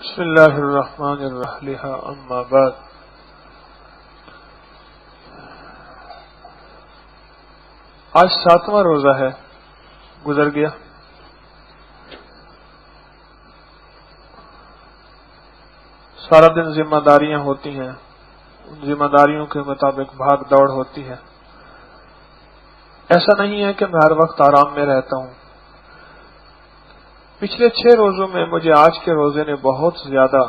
بسم اللہ الرحمن الرحیم اما بعد آج 7واں روزہ ہے، گزر گیا۔ سارا دن ذمہ داریاں ہوتی ہیں، ان ذمہ داریوں کے مطابق بھاگ دوڑ ہوتی ہے۔ ایسا نہیں ہے کہ میں ہر وقت آرام میں رہتا ہوں۔ پچھلے 6 روزوں میں مجھے آج کے روزے نے بہت زیادہ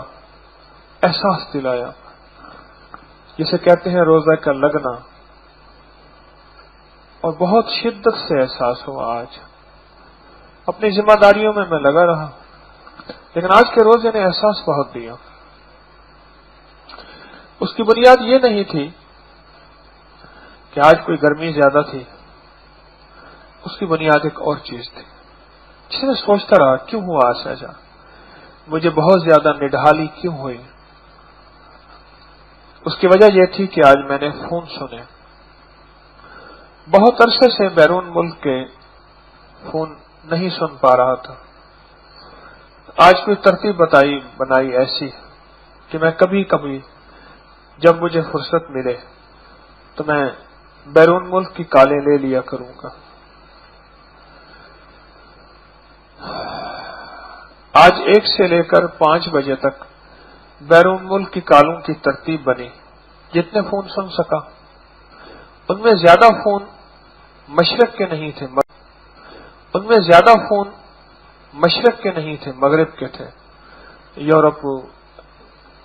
احساس دلایا، جسے کہتے ہیں روزہ کا لگنا، اور بہت شدت سے احساس ہوا۔ آج اپنی ذمہ داریوں میں لگا رہا، لیکن آج کے روزے نے احساس بہت دیا۔ اس کی بنیاد یہ نہیں تھی کہ آج کوئی گرمی زیادہ تھی، اس کی بنیاد ایک اور چیز تھی جس میں سوچتا رہا کیوں ہوا ایسا، مجھے بہت زیادہ نڈھالی کیوں ہوئی۔ اس کی وجہ یہ تھی کہ آج میں نے فون سنے۔ بہت عرصے سے بیرون ملک کے فون نہیں سن پا رہا تھا۔ آج کوئی ترتیب بنائی ایسی کہ میں کبھی کبھی جب مجھے فرصت ملے تو میں بیرون ملک کی کالیں لے لیا کروں گا۔ آج 1 سے لے کر 5 بجے تک بیرون ملک کی کالوں کی ترتیب بنی، جتنے فون سن سکا۔ ان میں زیادہ فون مشرق کے نہیں تھے، مغرب کے تھے۔ یورپ،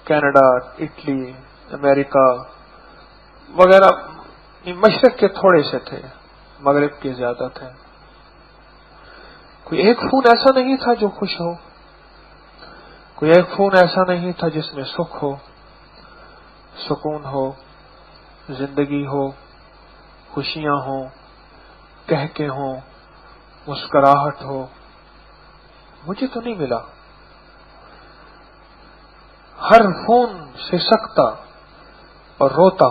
کینیڈا، اٹلی، امریکہ وغیرہ مشرق کے تھوڑے سے تھے، مغرب کے زیادہ تھے۔ کوئی ایک فون ایسا نہیں تھا جو خوش ہو، کوئی ایک فون ایسا نہیں تھا جس میں سکھ ہو، سکون ہو، زندگی ہو، خوشیاں ہوں، کہکے ہوں، مسکراہٹ ہو۔ مجھے تو نہیں ملا۔ ہر فون سے سکتا اور روتا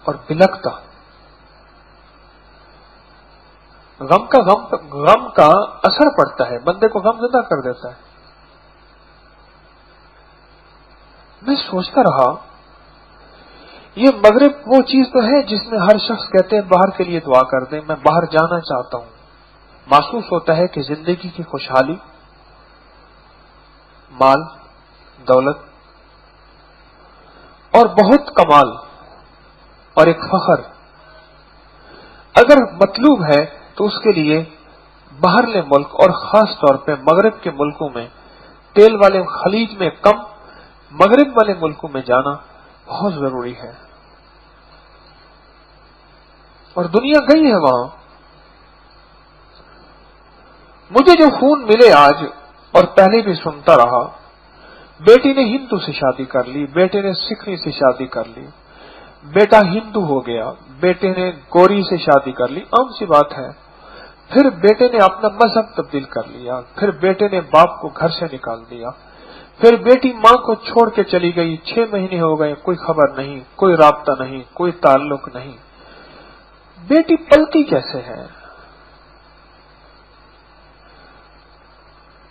اور بلکتا۔ غم کا اثر پڑتا ہے، بندے کو غم زدہ کر دیتا ہے۔ میں سوچتا رہا یہ مغرب وہ چیز تو ہے جس میں ہر شخص کہتے ہیں باہر کے لیے دعا کر دیں، میں باہر جانا چاہتا ہوں۔ محسوس ہوتا ہے کہ زندگی کی خوشحالی، مال، دولت اور بہت کمال اور ایک فخر اگر مطلوب ہے تو اس کے لیے باہرلے ملک اور خاص طور پہ مغرب کے ملکوں میں، تیل والے خلیج میں کم، مغرب والے ملکوں میں جانا بہت ضروری ہے۔ اور دنیا گئی ہے وہاں۔ مجھے جو فون ملے آج، اور پہلے بھی سنتا رہا، بیٹی نے ہندو سے شادی کر لی، بیٹے نے سکھی سے شادی کر لی، بیٹا ہندو ہو گیا، بیٹے نے گوری سے شادی کر لی، عام سی بات ہے۔ پھر بیٹے نے اپنا مذہب تبدیل کر لیا، پھر بیٹے نے باپ کو گھر سے نکال دیا، پھر بیٹی ماں کو چھوڑ کے چلی گئی، 6 مہینے ہو گئے، کوئی خبر نہیں، کوئی رابطہ نہیں، کوئی تعلق نہیں۔ بیٹی پلتی کیسے ہے؟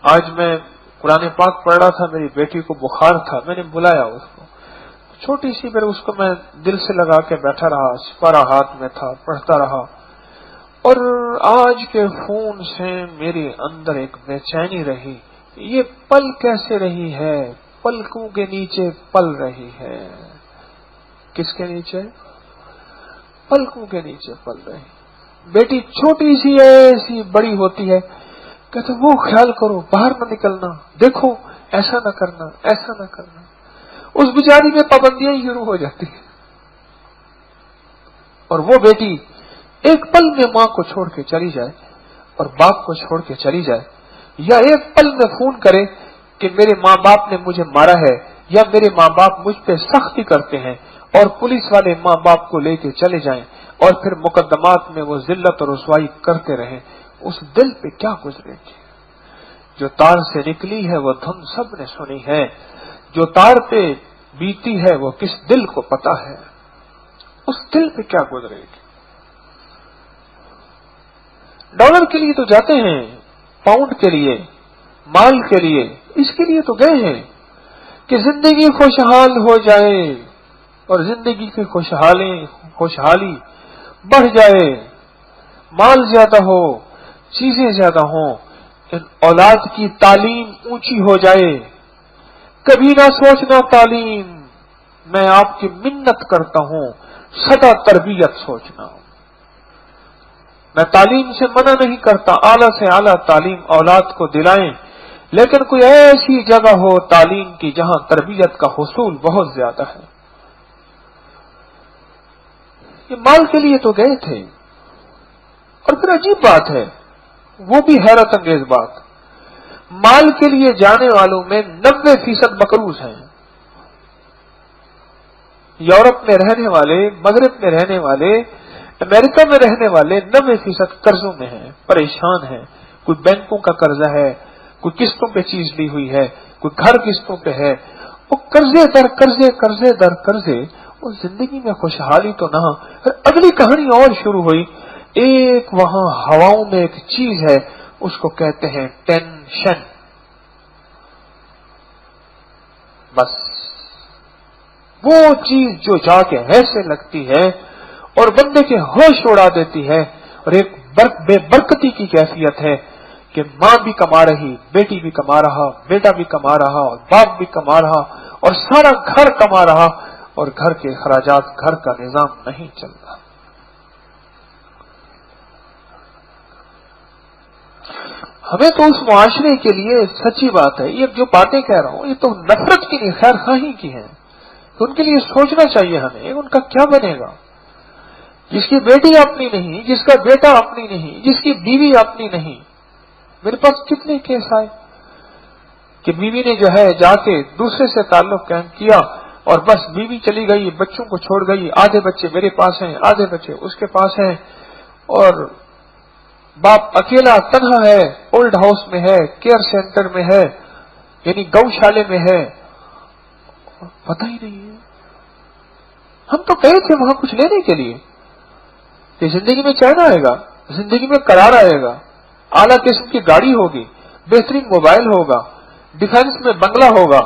آج میں قرآن پاک پڑھ رہا تھا، میری بیٹی کو بخار تھا، میں نے بلایا اس کو، چھوٹی سی، پھر اس کو میں دل سے لگا کے بیٹھا رہا، سپارہ ہاتھ میں تھا، پڑھتا رہا۔ اور آج کے فون سے میرے اندر ایک بے چینی رہی، یہ پل کیسے رہی ہے؟ پلکوں کے نیچے پل رہی ہے۔ کس کے نیچے؟ پلکوں کے نیچے پل رہی۔ بیٹی چھوٹی سی ایسی بڑی ہوتی ہے، کہتے وہ خیال کرو، باہر نہ نکلنا، دیکھو ایسا نہ کرنا، ایسا نہ کرنا۔ اس بیچاری میں پابندیاں شروع ہو جاتی ہیں۔ اور وہ بیٹی ایک پل میں ماں کو چھوڑ کے چلی جائے اور باپ کو چھوڑ کے چلی جائے، یا ایک پل میں فون کرے کہ میرے ماں باپ نے مجھے مارا ہے، یا میرے ماں باپ مجھ پہ سختی کرتے ہیں، اور پولیس والے ماں باپ کو لے کے چلے جائیں، اور پھر مقدمات میں وہ ذلت اور رسوائی کرتے رہیں، اس دل پہ کیا گزرے گی؟ جو تار سے نکلی ہے وہ دھن سب نے سنی ہے، جو تار پہ بیتی ہے وہ کس دل کو پتا ہے، اس دل پہ کیا گزرے گی؟ ڈالر کے لیے تو جاتے ہیں، پاؤنڈ کے لیے، مال کے لیے، اس کے لیے تو گئے ہیں کہ زندگی خوشحال ہو جائے اور زندگی کی خوشحالی بڑھ جائے، مال زیادہ ہو، چیزیں زیادہ ہوں، ان اولاد کی تعلیم اونچی ہو جائے۔ کبھی نہ سوچنا تعلیم، میں آپ کی منت کرتا ہوں، سدا تربیت سوچنا۔ میں تعلیم سے منع نہیں کرتا، اعلیٰ سے اعلیٰ تعلیم اولاد کو دلائیں، لیکن کوئی ایسی جگہ ہو تعلیم کی جہاں تربیت کا حصول بہت زیادہ ہے۔ یہ مال کے لیے تو گئے تھے، اور پھر عجیب بات ہے، وہ بھی حیرت انگیز بات، مال کے لیے جانے والوں میں 90% مقروض ہیں۔ یورپ میں رہنے والے، مغرب میں رہنے والے، امریکہ میں رہنے والے 90% قرضوں میں ہیں، پریشان ہیں۔ کوئی بینکوں کا قرضہ ہے، کوئی قسطوں پہ چیز لی ہوئی ہے، کوئی گھر قسطوں پہ ہے، وہ قرضے در قرضے، قرضے در قرضے، اور زندگی میں خوشحالی تو نہ۔ پھر اگلی کہانی اور شروع ہوئی، ایک وہاں ہواؤں میں ایک چیز ہے، اس کو کہتے ہیں ٹینشن۔ بس وہ چیز جو جا کے ایسے لگتی ہے اور بندے کے ہوش اڑا دیتی ہے، اور ایک بے برکتی کی کیفیت ہے کہ ماں بھی کما رہی، بیٹی بھی کما رہا، بیٹا بھی کما رہا، اور باپ بھی کما رہا، اور سارا گھر کما رہا، اور گھر کے اخراجات، گھر کا نظام نہیں چل رہا۔ ہمیں تو اس معاشرے کے لیے سچی بات ہے، یہ جو باتیں کہہ رہا ہوں یہ تو نفرت کی نہیں، خیر خواہی کی ہیں، تو ان کے لیے سوچنا چاہیے ہمیں ان کا کیا بنے گا۔ جس کی بیٹی اپنی نہیں، جس کا بیٹا اپنی نہیں، جس کی بیوی اپنی نہیں۔ میرے پاس کتنے کیس آئے کہ بیوی نے جو ہے جا کے دوسرے سے تعلق قائم کیا، اور بس بیوی چلی گئی، بچوں کو چھوڑ گئی، آدھے بچے میرے پاس ہیں، آدھے بچے اس کے پاس ہیں، اور باپ اکیلا تنہا ہے، اولڈ ہاؤس میں ہے، کیئر سینٹر میں ہے، یعنی گوشالے میں ہے، پتہ ہی نہیں ہے۔ ہم تو گئے تھے وہاں کچھ لینے کے لیے کہ زندگی میں چین آئے گا، زندگی میں قرار آئے گا، اعلیٰ قسم کی گاڑی ہوگی، بہترین موبائل ہوگا، ڈیفینس میں بنگلہ ہوگا،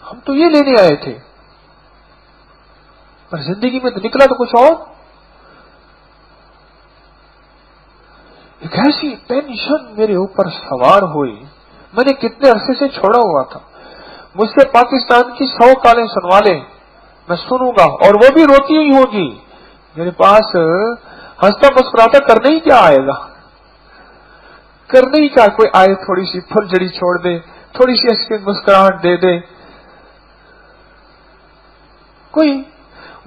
ہم تو یہ لینے آئے تھے، پر زندگی میں تو نکلا تو کچھ اور۔ ایک ایسی ٹینشن میرے اوپر سوار ہوئی، میں نے کتنے عرصے سے چھوڑا ہوا تھا، مجھ سے پاکستان کی 100 کالیں سنوا لیں میں سنوں گا، اور وہ بھی روتی ہی ہوگی، میرے پاس ہنستا مسکراتا کرنے ہی کیا آئے گا، کرنے ہی کیا، کوئی آئے تھوڑی سی پھل جڑی چھوڑ دے، تھوڑی سی اس کی مسکراہٹ دے دے، کوئی۔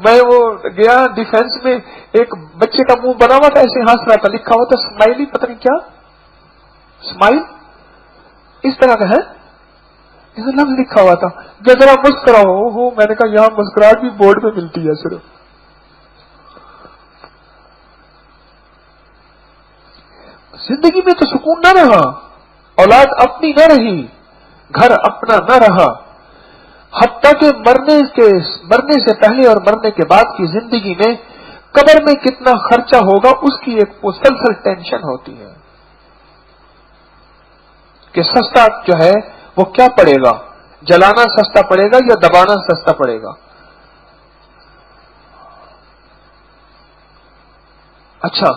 میں وہ گیا ڈیفینس میں، ایک بچے کا منہ بنا ہوا تھا، ایسے ہنس رہا تھا، لکھا ہوا تھا اسمائلی، پتہ نہیں کیا اسمائل، اس طرح کا ہے، لفظ لکھا ہوا تھا کہ ذرا مسکراؤ ہو، میں نے کہا یہاں مسکراہٹ بھی بورڈ پہ ملتی ہے صرف۔ زندگی میں تو سکون نہ رہا، اولاد اپنی نہ رہی، گھر اپنا نہ رہا، حتیٰ کہ مرنے سے پہلے اور مرنے کے بعد کی زندگی میں قبر میں کتنا خرچہ ہوگا اس کی ایک مسلسل ٹینشن ہوتی ہے کہ سستا جو ہے وہ کیا پڑے گا، جلانا سستا پڑے گا یا دبانا سستا پڑے گا۔ اچھا،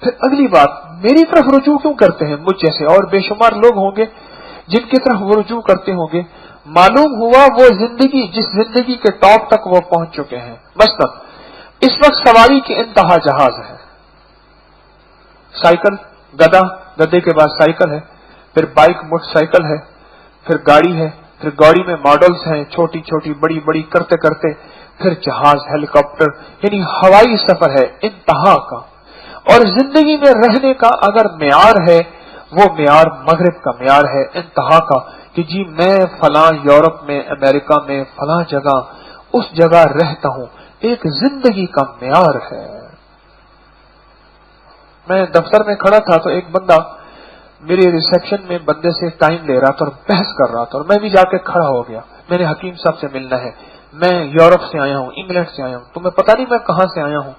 پھر اگلی بات، میری طرف رجوع کیوں کرتے ہیں؟ مجھ جیسے اور بے شمار لوگ ہوں گے جن کی طرف وہ رجوع کرتے ہوں گے۔ معلوم ہوا وہ زندگی، جس زندگی کے ٹاپ تک وہ پہنچ چکے ہیں، مثلا اس وقت سواری کی انتہا جہاز ہے، سائیکل، گدا، گدے کے بعد سائیکل ہے، پھر بائک، موٹر سائیکل ہے، پھر گاڑی ہے، پھر گاڑی میں ماڈلز ہیں، چھوٹی چھوٹی بڑی بڑی کرتے کرتے پھر جہاز، ہیلی کاپٹر، یعنی ہوائی سفر ہے انتہا کا۔ اور زندگی میں رہنے کا اگر معیار ہے، وہ معیار مغرب کا معیار ہے، انتہا کا، کہ جی میں فلاں یورپ میں، امریکہ میں، فلاں جگہ، اس جگہ رہتا ہوں، ایک زندگی کا معیار ہے۔ میں دفتر میں کھڑا تھا تو ایک بندہ میرے ریسپشن میں بندے سے ٹائم لے رہا تھا اور بحث کر رہا تھا، اور میں بھی جا کے کھڑا ہو گیا، میں نے حکیم صاحب سے ملنا ہے، میں یورپ سے آیا ہوں، انگلینڈ سے آیا ہوں، تمہیں پتہ نہیں میں کہاں سے آیا ہوں،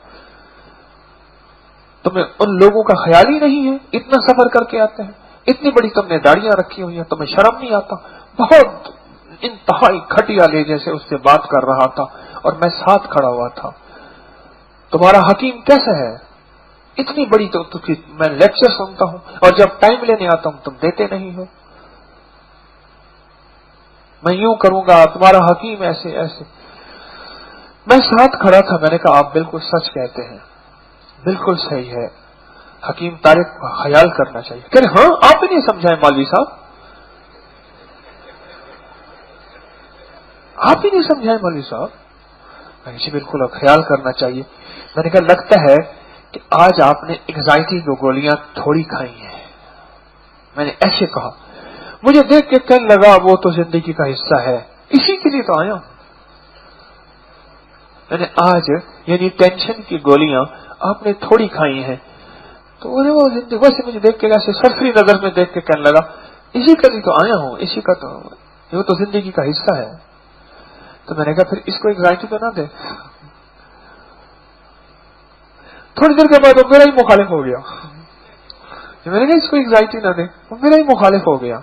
تمہیں ان لوگوں کا خیال ہی نہیں ہے، اتنا سفر کر کے آتے ہیں، اتنی بڑی تم نے داڑیاں رکھی ہوئی ہیں، تمہیں شرم نہیں آتا؟ بہت انتہائی گھٹیا لہجے سے اس سے بات کر رہا تھا اور میں ساتھ کھڑا ہوا تھا. تمہارا حکیم کیسا ہے؟ اتنی بڑی تو میں لیکچر سنتا ہوں اور جب ٹائم لینے آتا ہوں تم دیتے نہیں ہو. میں یوں کروں گا، تمہارا حکیم ایسے ایسے. میں ساتھ کھڑا تھا. میں نے کہا آپ بالکل سچ کہتے ہیں، بالکل صحیح ہے، حکیم طارق کا خیال کرنا چاہیے. کہ ہاں آپ ہی نہیں سمجھائیں مولوی صاحب، آپ ہی نہیں سمجھائیں مولوی صاحب. میں نے بالکل خیال کرنا چاہیے. میں نے کہا لگتا ہے کہ آج آپ نے انگزائٹی کی گولیاں تھوڑی کھائی ہیں. میں نے ایسے کہا. مجھے دیکھ کے کہنے لگا وہ تو زندگی کا حصہ ہے، اسی کے لیے تو آیا ہوں. میں نے آج یعنی ٹینشن کی گولیاں آپ نے تھوڑی کھائی ہیں. تو وہ زندگی ویسے مجھے دیکھ کے ایسے سرسری نظر میں دیکھ کے کہنے لگا اسی کے لیے تو آیا ہوں، اسی کا تو یہ تو زندگی کا حصہ ہے. تو میں نے کہا پھر اس کو انگزائٹی تو نہ دے. تھوڑی دیر کے بعد وہ میرا ہی مخالف ہو گیا. میں نے کہا اس کو انگزائٹی نہ دے، وہ میرا ہی مخالف ہو گیا.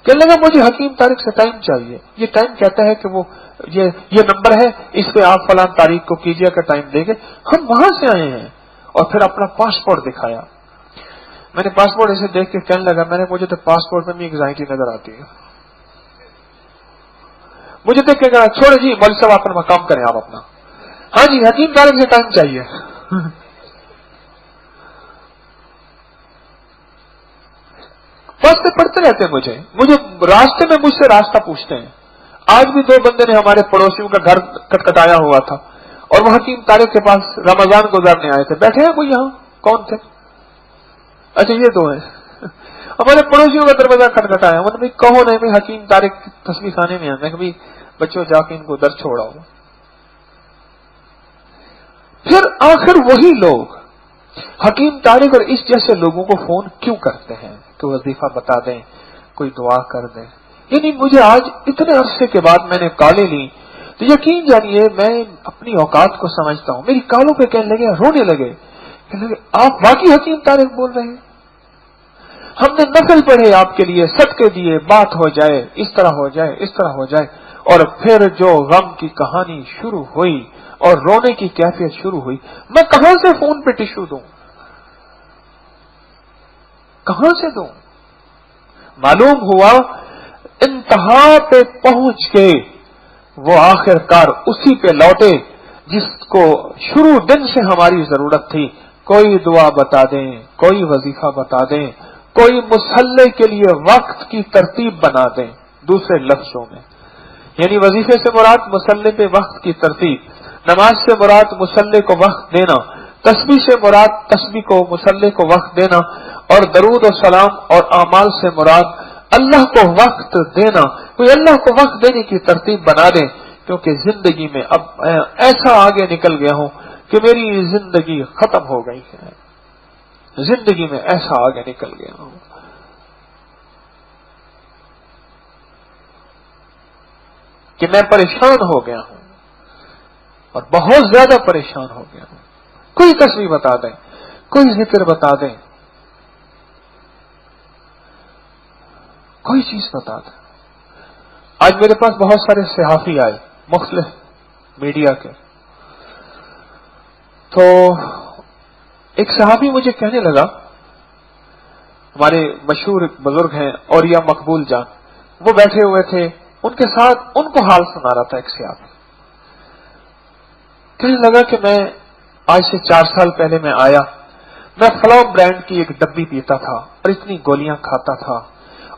کہنے لگا مجھے حکیم طارق سے ٹائم چاہیے. یہ ٹائم کہتا ہے کہ وہ یہ نمبر ہے، اس پہ آپ فلاں تاریخ کو کیجیے کا ٹائم دیں گے. ہم وہاں سے آئے ہیں. اور پھر اپنا پاسپورٹ دکھایا. میں نے پاسپورٹ اسے دیکھ کے کہنے لگا میں نے مجھے تو پاسپورٹ میں بھی انگزائٹی نظر آتی ہے. مجھے دیکھ کے کہا چھوڑے جی مولوی صاحب اپنا کام کریں آپ اپنا. ہاں جی حکیم طارق سے ٹائم چاہیے. راستے پڑھتے رہتے ہیں مجھے راستے میں مجھ سے راستہ پوچھتے ہیں. آج بھی دو بندے نے ہمارے پڑوسیوں کا گھر کٹکھٹایا ہوا تھا اور وہ حکیم طارق کے پاس رمضان گزارنے آئے تھے. بیٹھے ہیں کوئی یہاں؟ کون تھے؟ اچھا یہ دو ہیں. ہمارے پڑوسیوں کا دروازہ کھٹکھٹایا. انہوں نے کہو نہیں میں حکیم طارق تسبیح خانے میں آیا. میں بچوں جا کے ان کو ادھر چھوڑا ہوں. پھر آخر وہی لوگ حکیم طارق اور اس جیسے لوگوں کو فون کیوں کرتے ہیں کہ وظیفہ بتا دیں، کوئی دعا کر دیں. یعنی مجھے آج اتنے عرصے کے بعد میں نے کالیں لی تو یقین جانیے میں اپنی اوقات کو سمجھتا ہوں. میری کالوں پہ کہنے لگے، رونے لگے، کہنے لگے آپ واقعی حکیم طارق بول رہے ہیں؟ ہم نے نفل پڑھے آپ کے لیے، صدقے دیے، بات ہو جائے، اس طرح ہو جائے، اس طرح ہو جائے. اور پھر جو غم کی کہانی شروع ہوئی اور رونے کی کیفیت شروع ہوئی. میں کہاں سے فون پہ ٹشو دوں؟ کہاں سے دوں؟ معلوم ہوا انتہا پہ پہنچ کے وہ آخر کار اسی پہ لوٹے جس کو شروع دن سے ہماری ضرورت تھی. کوئی دعا بتا دیں، کوئی وظیفہ بتا دیں، کوئی مصلی کے لیے وقت کی ترتیب بنا دیں. دوسرے لفظوں میں یعنی وظیفے سے مراد مصلی پہ وقت کی ترتیب، نماز سے مراد مصلی کو وقت دینا، تسبیح سے مراد تسبیح کو مصلی کو وقت دینا، اور درود و سلام اور اعمال سے مراد اللہ کو وقت دینا. کوئی اللہ کو وقت دینے کی ترتیب بنا دیں. کیونکہ زندگی میں اب ایسا آگے نکل گیا ہوں کہ میری زندگی ختم ہو گئی ہے. زندگی میں ایسا آگے نکل گیا ہوں کہ میں پریشان ہو گیا ہوں اور بہت زیادہ پریشان ہو گیا ہوں. کوئی تسبیح بتا دیں، کوئی ذکر بتا دیں، کوئی چیز بتا دیں. آج میرے پاس بہت سارے صحافی آئے مختلف میڈیا کے. تو ایک صحافی مجھے کہنے لگا، ہمارے مشہور بزرگ ہیں اوریا مقبول جان، وہ بیٹھے ہوئے تھے ان کے ساتھ، ان کو حال سنا رہا تھا ایک صحافی. کہنے لگا کہ میں آج سے 4 سال پہلے میں آیا، میں فلاں برانڈ کی ایک ڈبی پیتا تھا اور اتنی گولیاں کھاتا تھا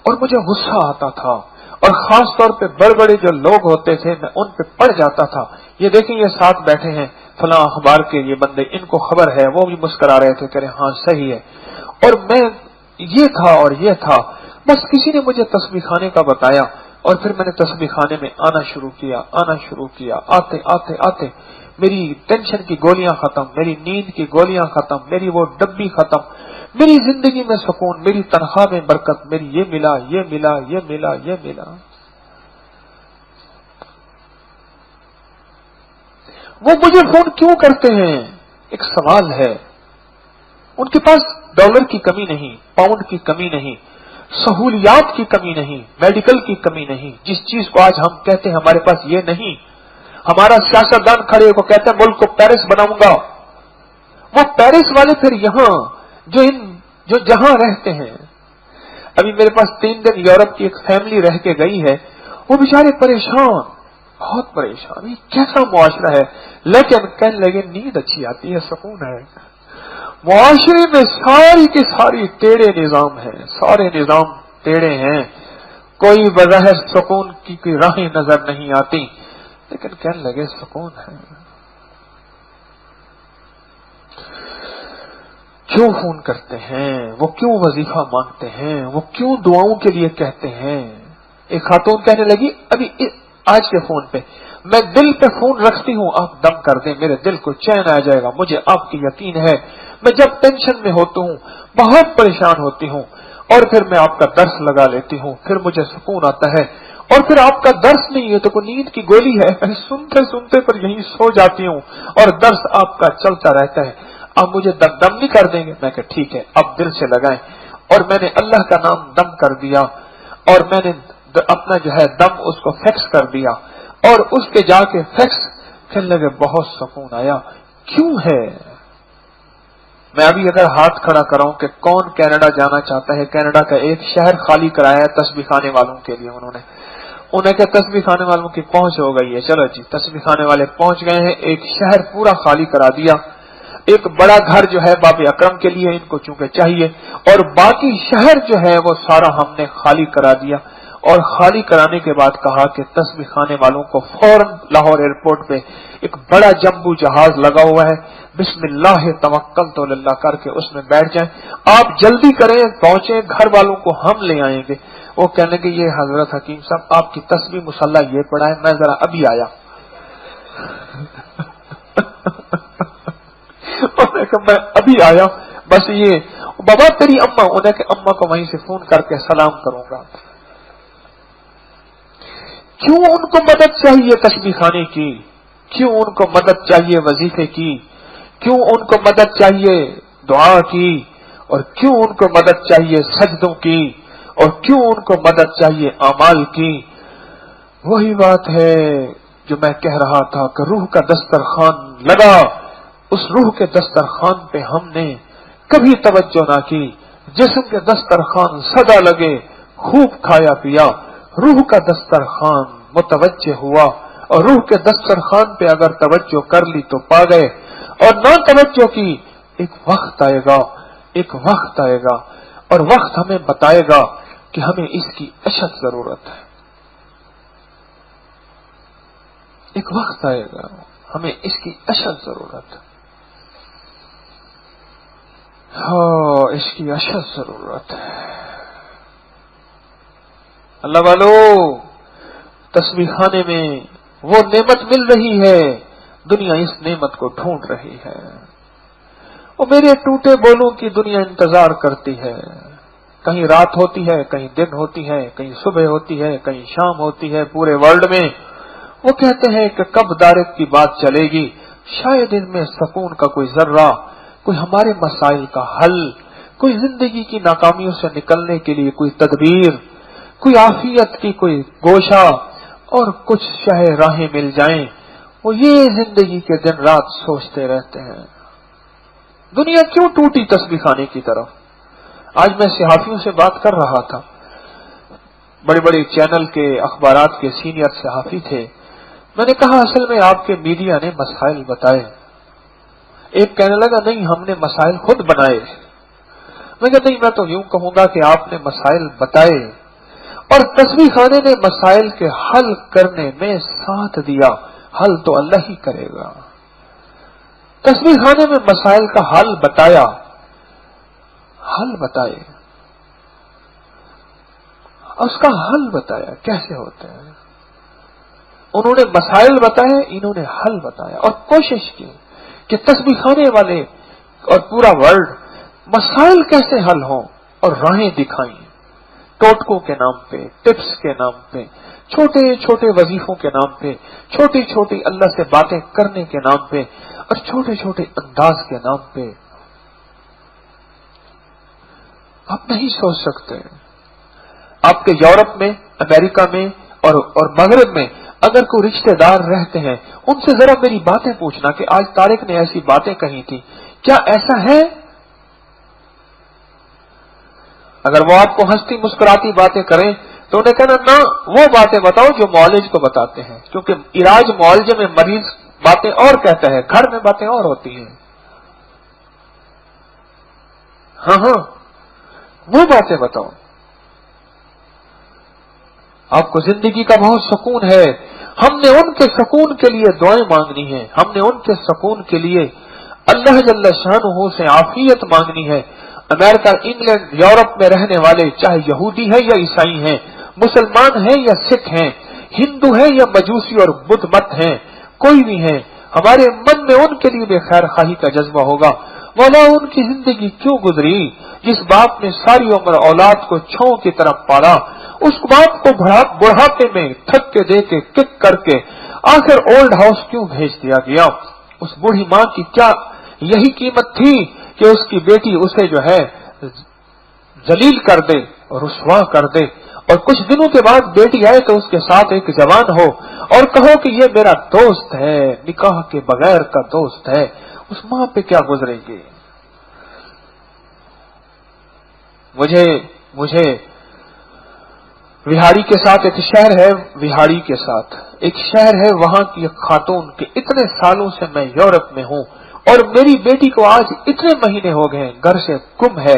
اور مجھے غصہ آتا تھا اور خاص طور پہ بڑے بڑے جو لوگ ہوتے تھے میں ان پہ پڑ جاتا تھا. یہ دیکھیں یہ ساتھ بیٹھے ہیں فلاں اخبار کے یہ بندے، ان کو خبر ہے، وہ بھی مسکرا رہے تھے، کہہ رہے ہاں صحیح ہے. اور میں یہ تھا اور یہ تھا. بس کسی نے مجھے تسبیح خانے کا بتایا اور پھر میں نے تسبیح خانے میں آنا شروع کیا. آتے آتے آتے میری ٹینشن کی گولیاں ختم، میری نیند کی گولیاں ختم، میری وہ ڈبی ختم، میری زندگی میں سکون، میری تنخواہ میں برکت، میری یہ ملا یہ ملا یہ ملا یہ ملا. وہ مجھے فون کیوں کرتے ہیں؟ ایک سوال ہے. ان کے پاس ڈالر کی کمی نہیں، پاؤنڈ کی کمی نہیں، سہولیات کی کمی نہیں، میڈیکل کی کمی نہیں. جس چیز کو آج ہم کہتے ہیں ہمارے پاس یہ نہیں، ہمارا سیاستدان کھڑے کو کہتے ہیں ملک کو پیرس بناؤں گا. وہ پیرس والے پھر یہاں جو جہاں رہتے ہیں. ابھی میرے پاس 3 دن یورپ کی ایک فیملی رہ کے گئی ہے، وہ بیچارے پریشان، بہت پریشان. یہ کیسا معاشرہ ہے؟ لیکن کہنے لگے نیند اچھی آتی ہے، سکون ہے. معاشرے میں ساری کی ساری ٹیڑھے نظام ہیں، سارے نظام ٹیڑھے ہیں، کوئی بظاہر سکون کی کوئی راہیں نظر نہیں آتی، لیکن کہنے لگے سکون ہے. کیوں فون کرتے ہیں، وہ کیوں وظیفہ مانگتے ہیں، وہ کیوں دعاؤں کے لیے کہتے ہیں. ایک خاتون کہنے لگی ابھی آج کے فون پہ، میں دل پہ فون رکھتی ہوں، آپ دم کر دیں میرے دل کو چین آ جائے گا. مجھے آپ کی یقین ہے، میں جب ٹینشن میں ہوتا ہوں، بہت پریشان ہوتی ہوں، اور پھر میں آپ کا درس لگا لیتی ہوں، پھر مجھے سکون آتا ہے. اور پھر آپ کا درس نہیں ہے تو کوئی نیند کی گولی ہے، سنتے سنتے پر یہیں سو جاتی ہوں، اور درس آپ کا چلتا رہتا ہے. آپ مجھے دم نہیں کر دیں گے؟ میں کہ ٹھیک ہے، اب دل سے لگائیں. اور میں نے اللہ کا نام دم کر دیا، اور میں نے اپنا جو ہے دم اس کو فکس کر دیا، اور اس کے جا کے فکس کہنے لگے بہت سکون آیا. کیوں ہے؟ میں ابھی اگر ہاتھ کھڑا کراؤں کہ کون کینیڈا جانا چاہتا ہے، کینیڈا کا ایک شہر خالی کرایا ہے تسبیح خانے والوں کے لیے. انہیں کہ تسبیح خانے والوں کی پہنچ ہو گئی ہے، چلو جی تسبیح خانے والے پہنچ گئے ہیں، ایک شہر پورا خالی کرا دیا. ایک بڑا گھر جو ہے باب اکرم کے لیے ان کو چونکہ چاہیے، اور باقی شہر جو ہے وہ سارا ہم نے خالی کرا دیا. اور خالی کرانے کے بعد کہا کہ تسبیح خانے والوں کو فوراً لاہور ایئرپورٹ پہ ایک بڑا جمبو جہاز لگا ہوا ہے، بسم اللہ توکلت علی اللہ کر کے اس میں بیٹھ جائیں، آپ جلدی کریں پہنچیں، گھر والوں کو ہم لے آئیں گے. وہ کہنے کہ یہ حضرت حکیم صاحب آپ کی تسبیح مصلی یہ پڑھا ہے، میں ذرا ابھی آیا. میں ابھی آیا، بس یہ بابا تیری اما، انہیں کہ اما کو وہیں سے فون کر کے سلام کروں گا. کیوں ان کو مدد چاہیے تسبیح خانے کی؟ کیوں ان کو مدد چاہیے وظیفے کی؟ کیوں ان کو مدد چاہیے دعا کی؟ اور کیوں ان کو مدد چاہیے سجدوں کی؟ اور کیوں ان کو مدد چاہیے اعمال کی؟ وہی بات ہے جو میں کہہ رہا تھا کہ روح کا دسترخوان لگا، اس روح کے دسترخوان پہ ہم نے کبھی توجہ نہ کی. جسم کے دسترخوان سدا لگے، خوب کھایا پیا، روح کا دسترخوان متوجہ ہوا، اور روح کے دسترخوان پہ اگر توجہ کر لی تو پا گئے، اور نہ توجہ کی ایک وقت آئے گا، ایک وقت آئے گا، اور وقت ہمیں بتائے گا کہ ہمیں اس کی اشد ضرورت ہے. ایک وقت آئے گا ہمیں اس کی اشد ضرورت ہے. ہاں اس کی اشد ضرورت ہے. اللہ والو، تسبیح خانے میں وہ نعمت مل رہی ہے، دنیا اس نعمت کو ڈھونڈ رہی ہے. وہ میرے ٹوٹے بولوں کی دنیا انتظار کرتی ہے. کہیں رات ہوتی ہے، کہیں دن ہوتی ہے، کہیں صبح ہوتی ہے، کہیں شام ہوتی ہے. پورے ورلڈ میں وہ کہتے ہیں کہ کب دارت کی بات چلے گی، شاید ان میں سکون کا کوئی ذرہ، کوئی ہمارے مسائل کا حل، کوئی زندگی کی ناکامیوں سے نکلنے کے لیے کوئی تدبیر، کوئی عافیت کی کوئی گوشہ، اور کچھ شہ راہیں مل جائیں. وہ یہ زندگی کے دن رات سوچتے رہتے ہیں. دنیا کیوں ٹوٹی تسبیح خانے کی طرف؟ آج میں صحافیوں سے بات کر رہا تھا، بڑے بڑے چینل کے اخبارات کے سینئر صحافی تھے. میں نے کہا اصل میں آپ کے میڈیا نے مسائل بتائے. ایک کہنے لگا نہیں ہم نے مسائل خود بنائے. میں کہتا نہیں، میں تو یوں کہوں گا کہ آپ نے مسائل بتائے، اور تسبیح خانے نے مسائل کے حل کرنے میں ساتھ دیا. حل تو اللہ ہی کرے گا. تسبیح خانے میں مسائل کا حل بتایا، حل بتائے، اس کا حل بتایا کیسے ہوتا ہے. انہوں نے مسائل بتائے، انہوں نے حل بتایا، اور کوشش کی کہ تسبیح خانے والے اور پورا ورلڈ مسائل کیسے حل ہوں، اور راہیں دکھائیں. ٹوٹکوں کے نام پہ، ٹپس کے نام پہ، چھوٹے چھوٹے وظیفوں کے نام پہ، چھوٹی چھوٹی اللہ سے باتیں کرنے کے نام پہ، اور چھوٹے چھوٹے انداز کے نام پہ. آپ نہیں سوچ سکتے آپ کے یورپ میں، امریکہ میں اور مغرب میں اگر کوئی رشتہ دار رہتے ہیں، ان سے ذرا میری باتیں پوچھنا کہ آج طارق نے ایسی باتیں کہی تھی، کیا ایسا ہے؟ اگر وہ آپ کو ہنستی مسکراتی باتیں کریں تو انہیں کہنا نہ، وہ باتیں بتاؤ جو معالج کو بتاتے ہیں، کیونکہ علاج معالجے میں مریض باتیں اور کہتا ہے، گھر میں باتیں اور ہوتی ہیں۔ ہاں وہ باتیں بتاؤ۔ آپ کو زندگی کا بہت سکون ہے، ہم نے ان کے سکون کے لیے دعائیں مانگنی ہیں، ہم نے ان کے سکون کے لیے اللہ جل شانہ سے عافیت مانگنی ہے۔ امریکہ، انگلینڈ، یورپ میں رہنے والے چاہے یہودی ہیں یا عیسائی ہیں، مسلمان ہیں یا سکھ ہیں، ہندو ہیں یا مجوسی اور بدھ مت ہیں، کوئی بھی ہیں، ہمارے من میں ان کے لیے بھی خیر خواہی کا جذبہ ہوگا۔ مولا ان کی زندگی کیوں گزری جس باپ نے ساری عمر اولاد کو چھوں کی طرف پالا، اس باپ کو بڑھاپے میں تھک کے دے کے کک کر کے آخر اولڈ ہاؤس کیوں بھیج دیا گیا؟ اس بوڑھی ماں کی کیا یہی قیمت تھی کہ اس کی بیٹی اسے جو ہے ذلیل کر دے اور رسوا کر دے، اور کچھ دنوں کے بعد بیٹی آئے تو اس کے ساتھ ایک جوان ہو اور کہو کہ یہ میرا دوست ہے، نکاح کے بغیر کا دوست ہے، اس ماں پہ کیا گزرے گی؟ مجھے وہاڑی کے ساتھ ایک شہر ہے، وہاڑی کے ساتھ ایک شہر ہے، وہاں کی ایک خاتون کہ اتنے سالوں سے میں یورپ میں ہوں اور میری بیٹی کو آج اتنے مہینے ہو گئے گھر سے گم ہے،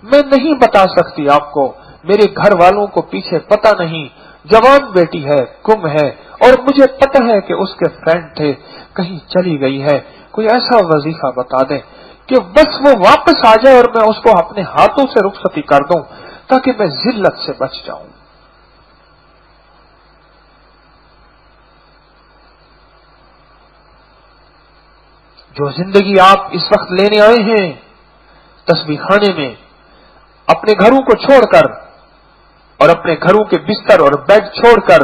میں نہیں بتا سکتی آپ کو، میرے گھر والوں کو پیچھے پتہ نہیں، جوان بیٹی ہے، گم ہے، اور مجھے پتہ ہے کہ اس کے فرینڈ تھے، کہیں چلی گئی ہے، کوئی ایسا وظیفہ بتا دیں کہ بس وہ واپس آ جائے اور میں اس کو اپنے ہاتھوں سے رخصتی کر دوں تاکہ میں ذلت سے بچ جاؤں۔ جو زندگی آپ اس وقت لینے آئے ہیں تسبیح خانے میں، اپنے گھروں کو چھوڑ کر اور اپنے گھروں کے بستر اور بیڈ چھوڑ کر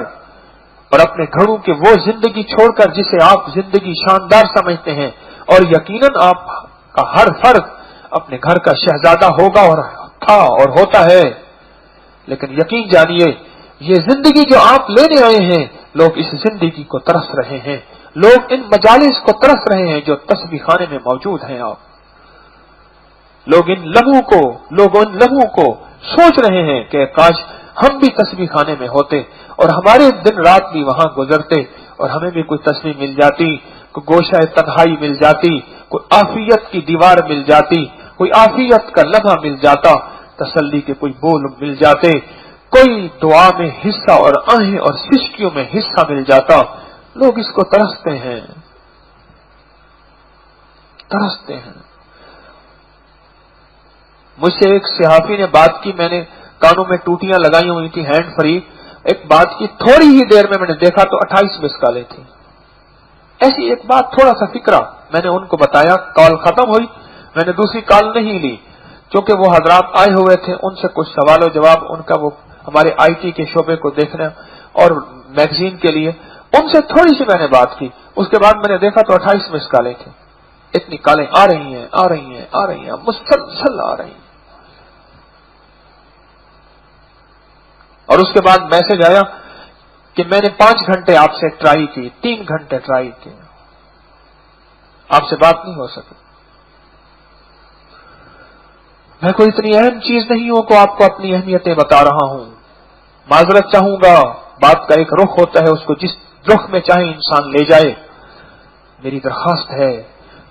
اور اپنے گھروں کے وہ زندگی چھوڑ کر جسے آپ زندگی شاندار سمجھتے ہیں، اور یقیناً آپ کا ہر فرد اپنے گھر کا شہزادہ ہوگا اور تھا اور ہوتا ہے، لیکن یقین جانیے یہ زندگی جو آپ لینے آئے ہیں، لوگ اس زندگی کو ترس رہے ہیں، لوگ ان مجالس کو ترس رہے ہیں جو تسبیح خانے میں موجود ہیں۔ آپ لوگ ان لمحوں کو سوچ رہے ہیں کہ کاش ہم بھی تسبیح خانے میں ہوتے اور ہمارے دن رات بھی وہاں گزرتے اور ہمیں بھی کوئی تسبیح مل جاتی، کوئی گوشہ تنہائی مل جاتی، کوئی عافیت کی دیوار مل جاتی، کوئی عافیت کا لمحہ مل جاتا، تسلی کے کوئی بول مل جاتے، کوئی دعا میں حصہ اور آہیں اور سسکیوں میں حصہ مل جاتا۔ لوگ اس کو ترستے ہیں۔ مجھ سے ایک صحافی نے بات کی، میں نے کانوں میں ٹوٹیاں لگائی ہوئی تھی ہینڈ فری، ایک بات کی تھوڑی ہی دیر میں نے دیکھا تو 28 مس کالیں تھیں۔ ایسی ایک بات، تھوڑا سا فکرہ میں نے ان کو بتایا، کال ختم ہوئی، میں نے دوسری کال نہیں لی کیونکہ وہ حضرات آئے ہوئے تھے، ان سے کچھ سوال و جواب، ان کا وہ ہمارے آئی ٹی کے شعبے کو دیکھنا اور میگزین کے لیے، ان سے تھوڑی سی میں نے بات کی، اس کے بعد میں نے دیکھا تو 28 مس کالیں تھیں۔ اتنی کالیں آ رہی ہیں مسلسل آ رہی ہیں، اور اس کے بعد میسج آیا کہ میں نے 5 گھنٹے آپ سے ٹرائی کی، 3 گھنٹے ٹرائی کی، آپ سے بات نہیں ہو سکی۔ میں کوئی اتنی اہم چیز نہیں ہوں کہ آپ کو اپنی اہمیتیں بتا رہا ہوں، معذرت چاہوں گا، بات کا ایک رخ ہوتا ہے، اس کو جس رخ میں چاہے انسان لے جائے۔ میری درخواست ہے،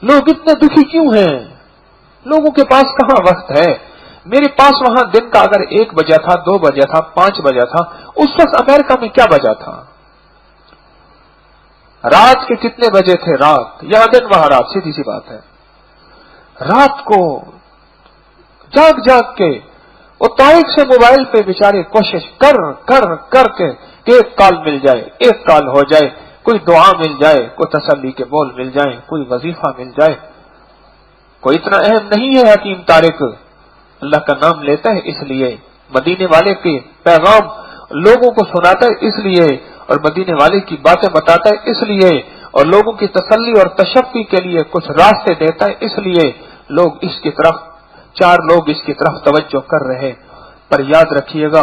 لوگ اتنے دکھی کیوں ہیں؟ لوگوں کے پاس کہاں وقت ہے؟ میرے پاس وہاں دن کا اگر 1 بجا تھا، 2 بجا تھا، 5 بجا تھا، اس وقت امریکہ میں کیا بجا تھا؟ رات کے کتنے بجے تھے؟ رات، یہاں دن وہاں رات، سیدھی سی بات ہے۔ رات کو جاگ کے وہ طارق سے موبائل پہ بیچارے کوشش کر کے کہ ایک کال مل جائے، ایک کال ہو جائے، کوئی دعا مل جائے، کوئی تسلی کے بول مل جائیں، کوئی وظیفہ مل جائے۔ کوئی اتنا اہم نہیں ہے حکیم طارق، اللہ کا نام لیتا ہے اس لیے، مدینے والے کے پیغام لوگوں کو سناتا ہے اس لیے، اور مدینے والے کی باتیں بتاتا ہے اس لیے، اور لوگوں کی تسلی اور تشفی کے لیے کچھ راستے دیتا ہے اس لیے، لوگ اس کی طرف 4 لوگ اس کی طرف توجہ کر رہے۔ پر یاد رکھیے گا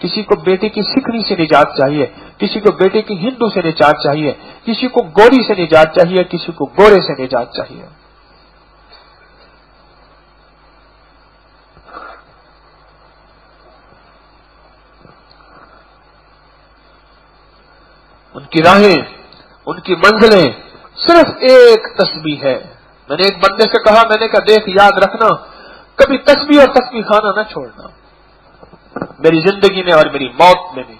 کسی کو بیٹے کی سکھنی سے نجات چاہیے، کسی کو بیٹے کی ہندو سے نجات چاہیے، کسی کو گوری سے نجات چاہیے، کسی کو گورے سے نجات چاہیے۔ ان کی راہیں، ان کی منزلیں صرف ایک تسبیح ہے۔ میں نے ایک بندے سے کہا، میں نے کہا دیکھ یاد رکھنا، کبھی تسبیح اور تسبیح خانہ نہ چھوڑنا، میری زندگی میں اور میری موت میں بھی،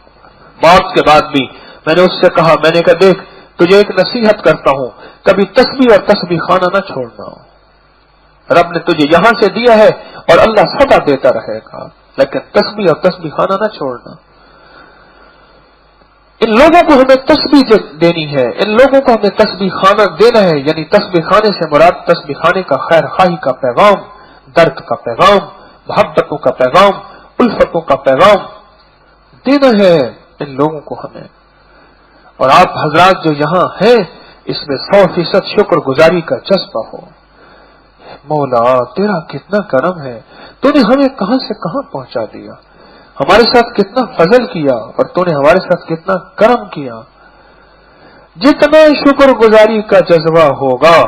موت کے بعد بھی۔ میں نے اس سے کہا، میں نے کہا دیکھ تجھے ایک نصیحت کرتا ہوں، کبھی تسبیح اور تسبیح خانہ نہ چھوڑنا، رب نے تجھے یہاں سے دیا ہے اور اللہ سدا دیتا رہے گا، لیکن تسبیح اور تسبیح خانہ نہ چھوڑنا۔ ان لوگوں کو ہمیں تسبیح دینی ہے، ان لوگوں کو ہمیں تسبیح خانہ دینا ہے، یعنی تسبیح خانے سے مراد تسبیح خانے کا خیر خواہی کا پیغام، درد کا پیغام، محبتوں کا پیغام، الفتوں کا پیغام دینا ہے ان لوگوں کو ہمیں۔ اور آپ حضرات جو یہاں ہیں، اس میں 100% شکر گزاری کا جذبہ ہو۔ مولا تیرا کتنا کرم ہے، تو نے ہمیں کہاں سے کہاں پہنچا دیا، ہمارے ساتھ کتنا فضل کیا، اور تو نے ہمارے ساتھ کتنا کرم کیا۔ جتنا شکر گزاری کا جذبہ ہوگا،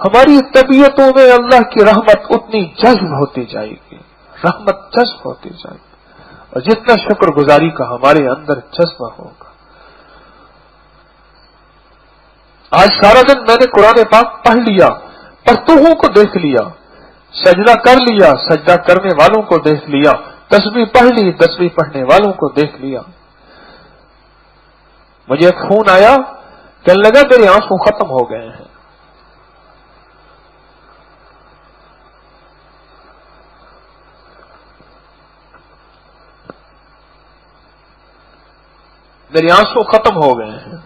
ہماری طبیعتوں میں اللہ کی رحمت اتنی جذب ہوتی جائے گی، رحمت جذب ہوتی جائے گی، اور جتنا شکر گزاری کا ہمارے اندر جذبہ ہوگا۔ آج سارا دن میں نے قرآن پاک پڑھ لیا، پڑھتوہوں کو دیکھ لیا، سجدہ کر لیا، سجدہ کرنے والوں کو دیکھ لیا، تسبیح پڑھ لی، تسبیح پڑھنے والوں کو دیکھ لیا۔ مجھے ایک فون آیا، کہنے لگا میرے آنسو ختم ہو گئے ہیں۔ میرے آنسو ختم ہو گئے ہیں،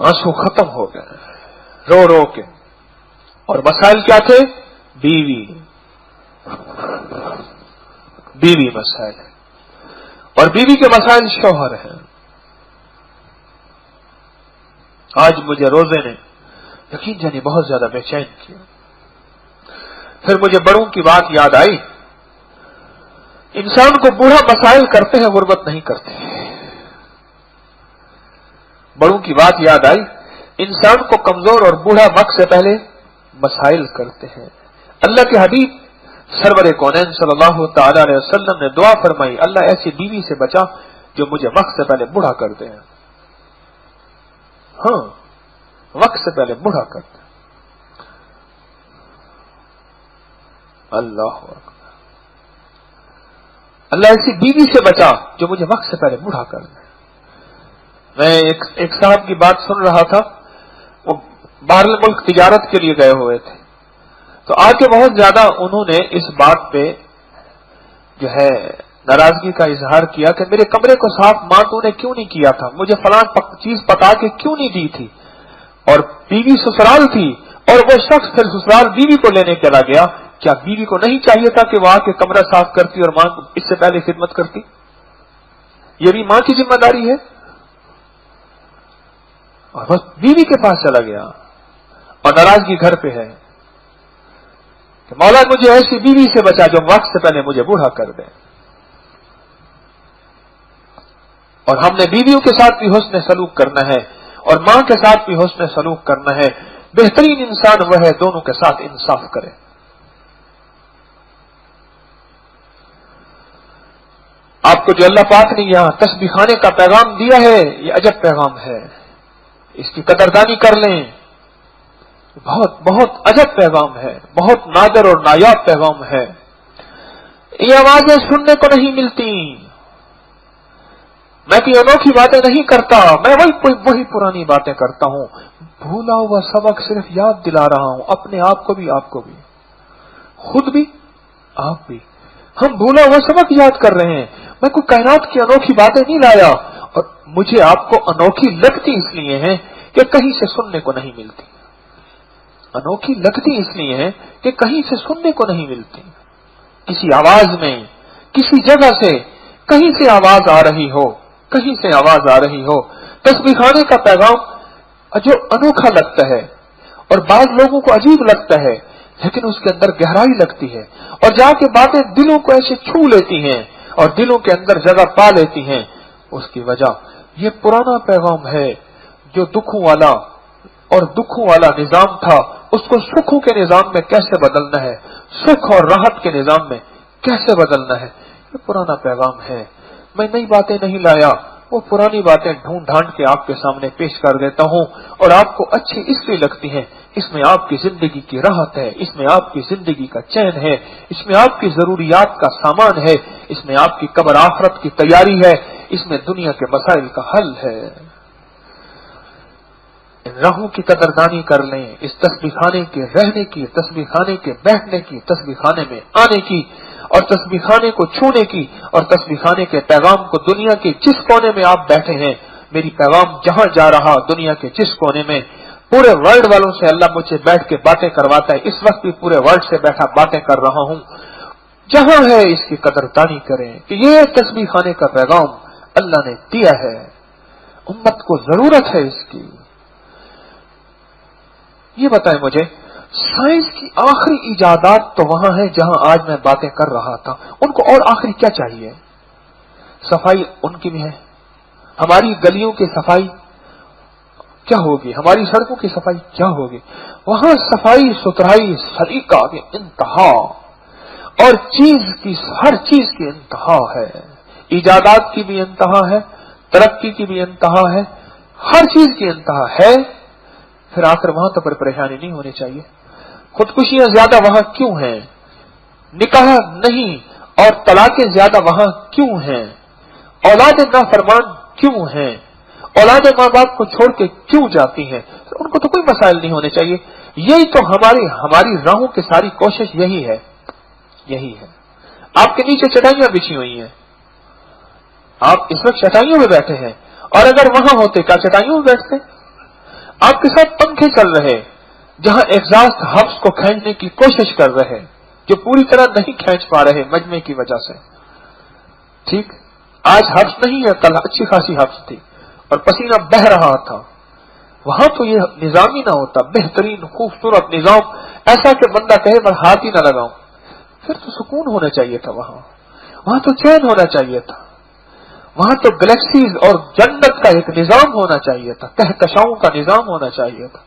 آنسو ختم ہو گئے ہیں، رو رو کے۔ اور مسائل کیا تھے؟ بیوی مسائل ہے، اور بیوی کے مسائل شوہر ہیں۔ آج مجھے روزے نے یقین جانی بہت زیادہ بے چین کیا۔ پھر مجھے بڑوں کی بات یاد آئی، انسان کو بوڑھا مسائل کرتے ہیں، غربت نہیں کرتے۔ بڑوں کی بات یاد آئی، انسان کو کمزور اور بوڑھا وقت سے پہلے مسائل کرتے ہیں۔ اللہ کے حبیب سرور کونین صلی اللہ تعالی علیہ وسلم نے دعا فرمائی، اللہ ایسی بیوی سے بچا جو مجھے وقت سے پہلے بوڑھا کر دے۔ ہاں، وقت سے پہلے بوڑھا کر دے۔ اللہ اکبر، اللہ ایسی بیوی سے بچا جو مجھے وقت سے پہلے بوڑھا کر دے۔ میں ایک صاحب کی بات سن رہا تھا، وہ باہر ملک تجارت کے لیے گئے ہوئے تھے، تو آ کے بہت زیادہ انہوں نے اس بات پہ جو ہے ناراضگی کا اظہار کیا کہ میرے کمرے کو صاف ماں تو نے کیوں نہیں کیا تھا، مجھے فلاں چیز پکا کے کیوں نہیں دی تھی، اور بیوی سسرال تھی، اور وہ شخص پھر سسرال بیوی کو لینے چلا گیا، کیا بیوی کو نہیں چاہیے تھا کہ وہ آ کے کمرہ صاف کرتی اور ماں اس سے پہلے خدمت کرتی؟ یہ بھی ماں کی ذمہ داری ہے۔ اور بس بیوی کے پاس چلا گیا اور ناراضگی گھر پہ ہے کہ مولا مجھے ایسی بیوی سے بچا جو وقت سے پہلے مجھے بوڑھا کر دے۔ اور ہم نے بیویوں کے ساتھ بھی حسن سلوک کرنا ہے، اور ماں کے ساتھ بھی حسن سلوک کرنا ہے۔ بہترین انسان وہ ہے دونوں کے ساتھ انصاف کرے۔ آپ کو جو اللہ پاک نے یہاں تسبیح خانے کا پیغام دیا ہے، یہ عجب پیغام ہے، اس کی قدردانی کر لیں۔ بہت بہت عجب پیغام ہے، بہت نادر اور نایاب پیغام ہے۔ یہ آوازیں سننے کو نہیں ملتی، میں کوئی انوکھی باتیں نہیں کرتا، میں وہی پرانی باتیں کرتا ہوں، بھولا ہوا سبق صرف یاد دلا رہا ہوں، اپنے آپ کو بھی، آپ کو بھی، خود بھی، آپ بھی۔ ہم بھولا ہوا سبق یاد کر رہے ہیں، میں کوئی کائنات کی انوکھی باتیں نہیں لایا، اور مجھے آپ کو انوکھی لگتی اس لیے ہیں کہ کہیں سے سننے کو نہیں ملتی، انوکھی لگتی اس لیے ہے کہ کہیں سے سننے کو نہیں ملتی، کسی آواز میں، کسی جگہ سے کہیں سے آواز آ رہی ہو، کہیں سے آواز آ رہی ہو۔ تسبیح خانے کا پیغام جو انوکھا لگتا ہے اور بعض لوگوں کو عجیب لگتا ہے، لیکن اس کے اندر گہرائی لگتی ہے، اور جا کے باتیں دلوں کو ایسے چھو لیتی ہیں اور دلوں کے اندر جگہ پا لیتی ہیں، اس کی وجہ یہ پرانا پیغام ہے جو دکھوں والا اور دکھوں والا نظام تھا، اس کو سکھوں کے نظام میں کیسے بدلنا ہے، سکھ اور راحت کے نظام میں کیسے بدلنا ہے، یہ پرانا پیغام ہے۔ میں نئی باتیں نہیں لایا، وہ پرانی باتیں ڈھونڈ ڈھانڈ کے آپ کے سامنے پیش کر دیتا ہوں، اور آپ کو اچھی اس لیے لگتی ہیں، اس میں آپ کی زندگی کی راحت ہے، اس میں آپ کی زندگی کا چین ہے، اس میں آپ کی ضروریات کا سامان ہے، اس میں آپ کی قبر آخرت کی تیاری ہے، اس میں دنیا کے مسائل کا حل ہے۔ ان راہوں کی قدردانی کر لیں، اس تسبیح خانے کے رہنے کی، تسبیح خانے کے بیٹھنے کی، تسبیح خانے میں آنے کی، اور تسبیح خانے کو چھونے کی، اور تسبیح خانے کے پیغام کو دنیا کے جس کونے میں آپ بیٹھے ہیں، میری پیغام جہاں جا رہا دنیا کے جس کونے میں، پورے ورلڈ والوں سے اللہ مجھے بیٹھ کے باتیں کرواتا ہے، اس وقت بھی پورے ورلڈ سے بیٹھا باتیں کر رہا ہوں، جہاں ہے اس کی قدردانی کریں کہ یہ تسبیح خانے کا پیغام اللہ نے دیا ہے، امت کو ضرورت ہے اس کی۔ یہ بتائیں مجھے، سائنس کی آخری ایجادات تو وہاں ہے جہاں آج میں باتیں کر رہا تھا، ان کو اور آخری کیا چاہیے؟ صفائی ان کی بھی ہے، ہماری گلیوں کی صفائی کیا ہوگی، ہماری سڑکوں کی صفائی کیا ہوگی؟ وہاں صفائی ستھرائی سلیقہ کی انتہا، اور ہر چیز کی انتہا ہے، ایجادات کی بھی انتہا ہے، ترقی کی بھی انتہا ہے، ہر چیز کی انتہا ہے، پھر آخر وہاں تو پریشانی نہیں ہونی چاہیے۔ خودکشیاں زیادہ وہاں کیوں ہیں؟ نکاح نہیں اور طلاقیں زیادہ وہاں کیوں ہیں؟ اولاد نافرمان کیوں ہیں؟ اولاد ماں باپ کو چھوڑ کے کیوں جاتی ہیں؟ ان کو تو کوئی مسائل نہیں ہونے چاہیے۔ یہی تو ہماری راہوں کی ساری کوشش یہی ہے۔ آپ کے نیچے چٹائیاں بچھی ہوئی ہیں، آپ اس وقت چٹائیوں میں بیٹھے ہیں، اور اگر وہاں ہوتے کیا چٹائیوں میں بیٹھتے؟ آپ کے ساتھ پنکھے چل رہے جہاں ایگزاسٹ ہبس کو کھینچنے کی کوشش کر رہے، جو پوری طرح نہیں کھینچ پا رہے مجمع کی وجہ سے۔ ٹھیک، آج ہبس نہیں ہے، کل اچھی خاصی ہبس تھی اور پسینہ بہ رہا تھا۔ وہاں تو یہ نظام ہی نہ ہوتا، بہترین خوبصورت نظام، ایسا کہ بندہ کہے میں ہاتھ ہی نہ لگاؤں، پھر تو سکون ہونا چاہیے تھا، وہاں تو چین ہونا چاہیے تھا، وہاں تو گلیکسیز اور جنت کا ایک نظام ہونا چاہیے تھا، کہکشاؤں کا نظام ہونا چاہیے تھا۔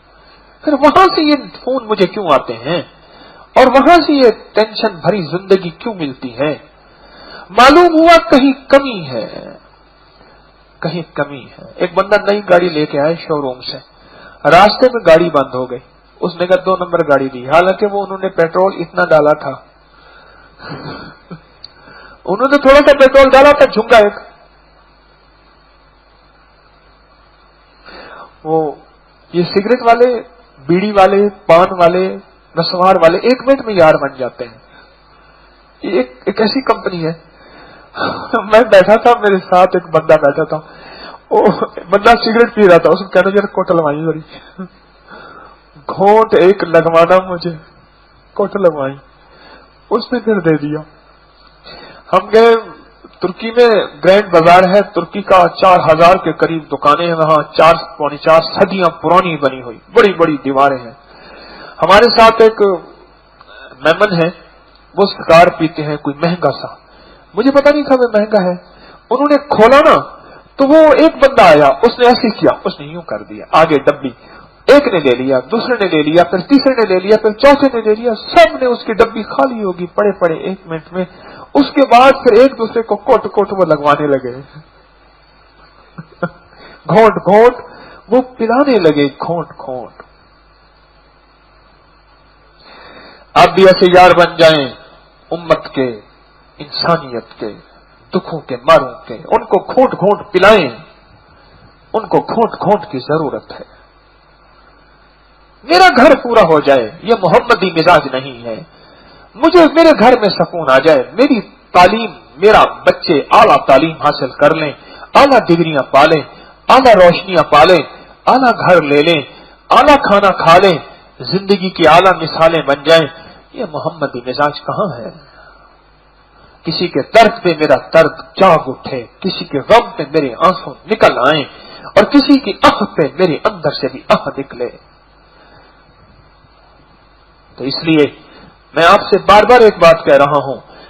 پھر وہاں سے یہ فون مجھے کیوں آتے ہیں، اور وہاں سے یہ ٹینشن بھری زندگی کیوں ملتی ہے؟ معلوم ہوا کہیں کمی ہے۔ ایک بندہ نئی گاڑی لے کے آئے شو روم سے، راستے میں گاڑی بند ہو گئی، اس نے کہا 2 نمبر گاڑی دی، حالانکہ وہ انہوں نے پیٹرول اتنا ڈالا تھا، انہوں نے تھوڑا سا پیٹرول ڈالا تھا، جھنگا ایک، وہ یہ سگریٹ والے، بیڑی والے، پان والے، نسوار والے 1 منٹ میں یار بن جاتے ہیں۔ یہ ایک ایسی کمپنی ہے۔ میں بیٹھا تھا، میرے ساتھ ایک بندہ بیٹھا تھا، وہ بندہ سگریٹ پی رہا تھا، اس نے کہنا یار کوٹ لگوائی ذری، گھونٹ ایک لگوانا مجھے، کوٹ لگوائی، اس نے پھر دے دیا۔ ہم گئے ترکی میں، گرینڈ بازار ہے ترکی کا، 4000 کے قریب دکانیں ہیں وہاں، 4 صدیاں پرانی بنی ہوئی بڑی بڑی دیواریں ہیں۔ ہمارے ساتھ ایک میمن ہے، وہ سگار پیتے ہیں کوئی مہنگا سا، مجھے پتا نہیں تھا وہ مہنگا ہے، انہوں نے کھولا نا تو وہ ایک بندہ آیا، اس نے ایسے کیا، اس نے یوں کر دیا، آگے ڈبی، ایک نے لے لیا، دوسرے نے لے لیا، پھر تیسرے نے لے لیا، پھر چوتھے نے لے لیا، سب نے اس کی ڈبی خالی ہوگی پڑے 1 منٹ میں۔ اس کے بعد پھر ایک دوسرے کو کوٹ وہ لگوانے لگے، گھونٹ وہ پلانے لگے، گھونٹ۔ آپ بھی ایسے یار بن جائیں امت کے، انسانیت کے، دکھوں کے ماروں کے، ان کو گھونٹ پلائیں، ان کو گھونٹ کی ضرورت ہے۔ میرا گھر پورا ہو جائے، یہ محمدی مزاج نہیں ہے، مجھے میرے گھر میں سکون آ جائے، میری تعلیم، میرا بچے اعلیٰ تعلیم حاصل کر لیں، اعلیٰ ڈگریاں پالیں، اعلیٰ روشنیاں پالیں، اعلیٰ گھر لے لیں، اعلیٰ کھانا کھا لیں، زندگی کی اعلیٰ مثالیں بن جائیں، یہ محمدی مزاج کہاں ہے؟ کسی کے درد پہ میرا درد جاگ اٹھے، کسی کے غم پہ میرے آنسو نکل آئیں، اور کسی کی آہ پہ میرے اندر سے بھی آہ نکلے۔ تو اس لیے میں آپ سے بار بار ایک بات کہہ رہا ہوں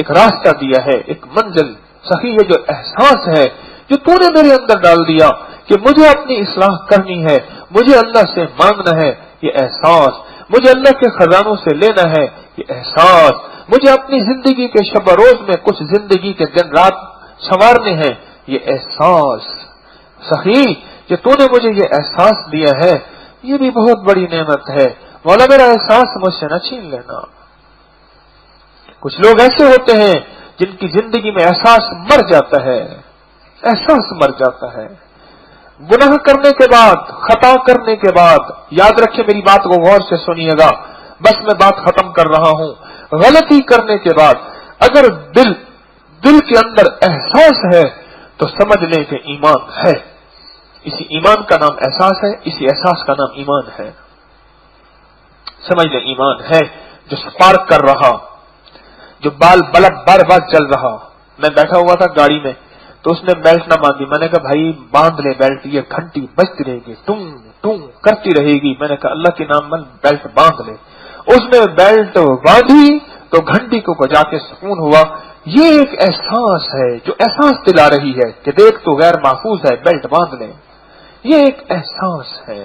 ایک راستہ دیا ہے، ایک منزل. صحیح یہ جو احساس ہے جو تو نے میرے اندر ڈال دیا کہ مجھے اپنی اصلاح کرنی ہے، مجھے اللہ سے مانگنا ہے، یہ احساس، مجھے اللہ کے خزانوں سے لینا ہے، یہ احساس، مجھے اپنی زندگی کے شب و روز میں کچھ زندگی کے دن رات سنوارنے ہیں، یہ احساس. صحیح کہ تو نے مجھے یہ احساس دیا ہے، یہ بھی بہت بڑی نعمت ہے. مولا میرا احساس مجھ سے نہ چھین لینا. کچھ لوگ ایسے ہوتے ہیں جن کی زندگی میں احساس مر جاتا ہے، احساس مر جاتا ہے. گناہ کرنے کے بعد، خطا کرنے کے بعد، یاد رکھیں میری بات کو غور سے سنیے گا، بس میں بات ختم کر رہا ہوں. غلطی کرنے کے بعد اگر دل کے اندر احساس ہے تو سمجھ لیں کہ ایمان ہے. اسی ایمان کا نام احساس ہے، اسی احساس کا نام ایمان ہے. سمجھ لیں ایمان ہے جو سپارک کر رہا، جو بال بلب بار بار چل رہا. میں بیٹھا ہوا تھا گاڑی میں تو اس نے بیلٹ نہ باندھی. میں نے کہا بھائی باندھ لے بیلٹ، یہ گھنٹی بجتی رہے گی، ٹوں ٹوں کرتی رہے گی. میں نے کہا اللہ کے نام میں بیلٹ باندھ لے. اس نے بیلٹ باندھی تو گھنٹی کو بجا کے سکون ہوا. یہ ایک احساس ہے جو احساس دلا رہی ہے کہ دیکھ تو غیر محفوظ ہے، بیلٹ باندھ لے. یہ ایک احساس ہے.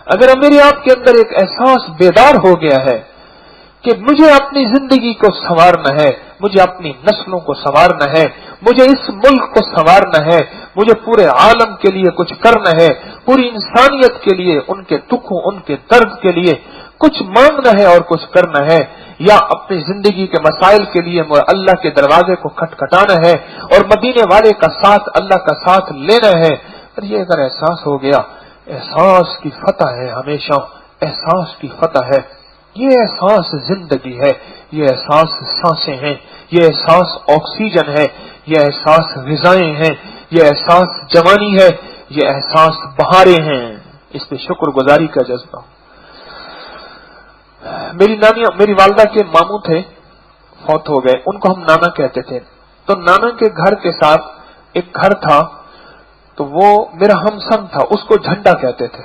اگر میرے آپ کے اندر ایک احساس بیدار ہو گیا ہے کہ مجھے اپنی زندگی کو سنوارنا ہے، مجھے اپنی نسلوں کو سنوارنا ہے، مجھے اس ملک کو سنوارنا ہے، مجھے پورے عالم کے لیے کچھ کرنا ہے، پوری انسانیت کے لیے، ان کے دکھوں، ان کے درد کے لیے کچھ مانگنا ہے اور کچھ کرنا ہے، یا اپنی زندگی کے مسائل کے لیے اللہ کے دروازے کو کھٹکھٹانا ہے اور مدینے والے کا ساتھ، اللہ کا ساتھ لینا ہے. اور یہ اگر احساس ہو گیا، احساس کی فتح ہے، ہمیشہ احساس کی فتح ہے. یہ احساس زندگی ہے، یہ احساس سانسیں ہیں، یہ احساس آکسیجن ہے، یہ احساس غذائیں ہیں، یہ احساس جوانی ہے، یہ احساس بہاریں ہیں. اس پہ شکر گزاری کا جذبہ. میری والدہ کے ماموں تھے، فوت ہو گئے، ان کو ہم نانا کہتے تھے. تو نانا کے گھر کے ساتھ ایک گھر تھا، تو وہ میرا ہمسن تھا، اس کو جھنڈا کہتے تھے.